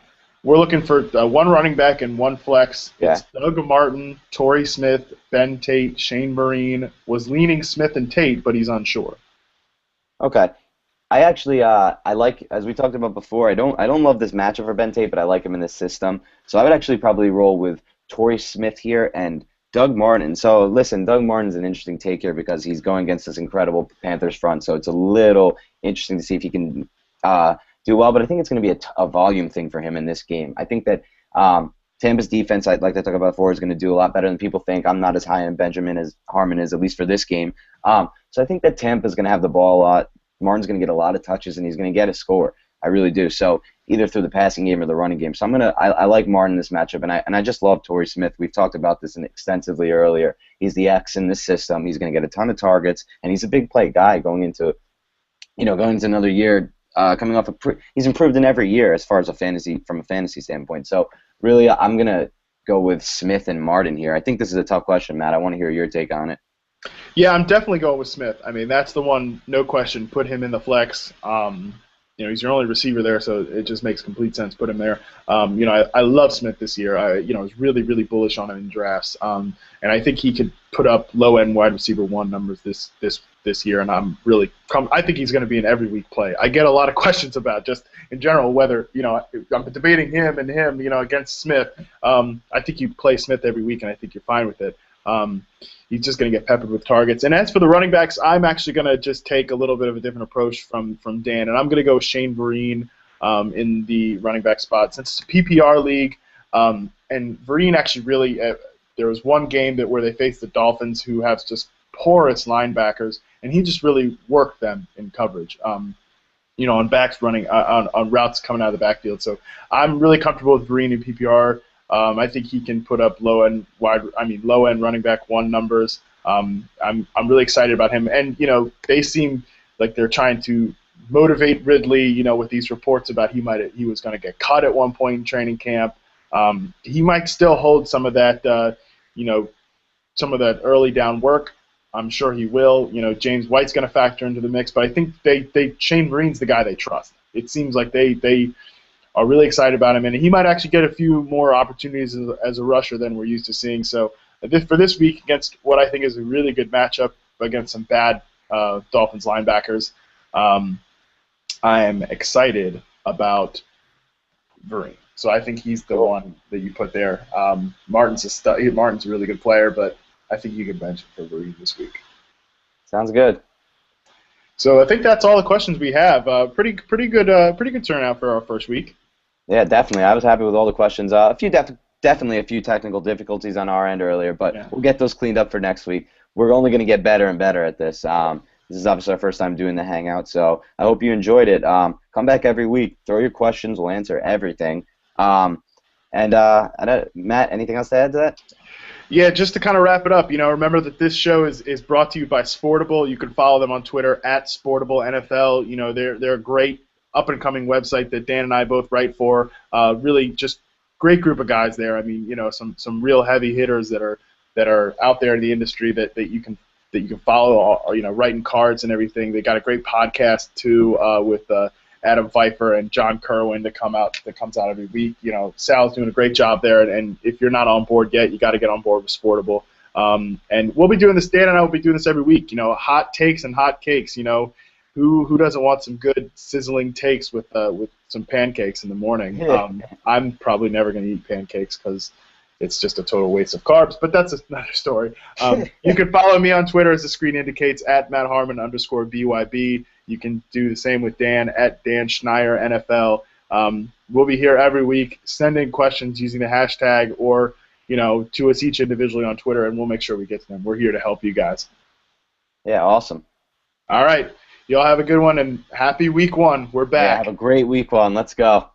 We're looking for one running back and one flex. Yeah. It's Doug Martin, Torrey Smith, Ben Tate, Shane Vereen. Was leaning Smith and Tate, but he's unsure. Okay. I actually I like, as we talked about before, I don't love this matchup for Ben Tate, but I like him in this system. So I would actually probably roll with Torrey Smith here and Doug Martin. So listen, Doug Martin's an interesting take here because he's going against this incredible Panthers front. So it's a little interesting to see if he can do well, but I think it's going to be a volume thing for him in this game. I think that Tampa's defense, I'd like to talk about before, is going to do a lot better than people think. I'm not as high on Benjamin as Harmon is, at least for this game. So I think that Tampa's going to have the ball a lot. Martin's going to get a lot of touches, and he's going to get a score. I really do. So either through the passing game or the running game. So I like Martin in this matchup, and I just love Torrey Smith. We've talked about this extensively earlier. He's the X in this system. He's going to get a ton of targets, and he's a big play guy going into another year. Coming off he's improved in every year as far as from a fantasy standpoint. So really, I'm gonna go with Smith and Martin here. I think this is a tough question, Matt. I want to hear your take on it. Yeah, I'm definitely going with Smith. I mean, that's the one, no question. Put him in the flex. He's your only receiver there, so it just makes complete sense. Put him there. I love Smith this year. I was really, really bullish on him in drafts, and I think he could put up low-end wide receiver one numbers this year. And I think he's going to be an every week play. I get a lot of questions about just in general whether I'm debating him against Smith. I think you play Smith every week, and I think you're fine with it. He's just going to get peppered with targets. And as for the running backs, I'm actually going to just take a little bit of a different approach from Dan, and I'm going to go with Shane Vereen in the running back spot. Since it's a PPR league, and Vereen actually really there was one game where they faced the Dolphins, who have just porous linebackers, and he just really worked them in coverage. on backs running on routes coming out of the backfield. So I'm really comfortable with Vereen in PPR. I think he can put up low end running back one numbers. I'm really excited about him, and they seem like they're trying to motivate Ridley. With these reports about he was going to get cut at one point in training camp. He might still hold some of that some of that early down work. I'm sure he will. James White's going to factor into the mix, but I think Shane Vereen's the guy they trust. It seems like they are really excited about him, and he might actually get a few more opportunities as a rusher than we're used to seeing. So for this week against what I think is a really good matchup against some bad Dolphins linebackers, I am excited about Vereen. So I think he's the one that you put there. Martin's Martin's a really good player, but I think you can bench him for Vereen this week. Sounds good. So I think that's all the questions we have. Pretty good turnout for our first week. Yeah, definitely. I was happy with all the questions. Definitely a few technical difficulties on our end earlier, but we'll get those cleaned up for next week. We're only going to get better and better at this. This is obviously our first time doing the Hangout, so I hope you enjoyed it. Come back every week. Throw your questions. We'll answer everything. Matt, anything else to add to that? Yeah, just to kind of wrap it up, remember that this show is brought to you by Sportable. You can follow them on Twitter at SportableNFL. They're a great up-and-coming website that Dan and I both write for. Really just great group of guys there. I mean, some real heavy hitters that are out there in the industry that you can follow, writing cards and everything. They got a great podcast too with Adam Pfeiffer and John Kerwin that comes out every week. Sal's doing a great job there, and if you're not on board yet, you got to get on board with Sportable. And we'll be doing this. Dan and I will be doing this every week. Hot takes and hot cakes. Who doesn't want some good sizzling takes with some pancakes in the morning? I'm probably never going to eat pancakes because it's just a total waste of carbs, but that's another story. You can follow me on Twitter, as the screen indicates, at Matt Harmon _BYB. You can do the same with Dan at Dan Schneier NFL. We'll be here every week. Send in questions using the hashtag or to us each individually on Twitter, and we'll make sure we get to them. We're here to help you guys. Yeah, awesome. All right. Y'all have a good one, and happy week one. We're back. Yeah, have a great week one. Let's go.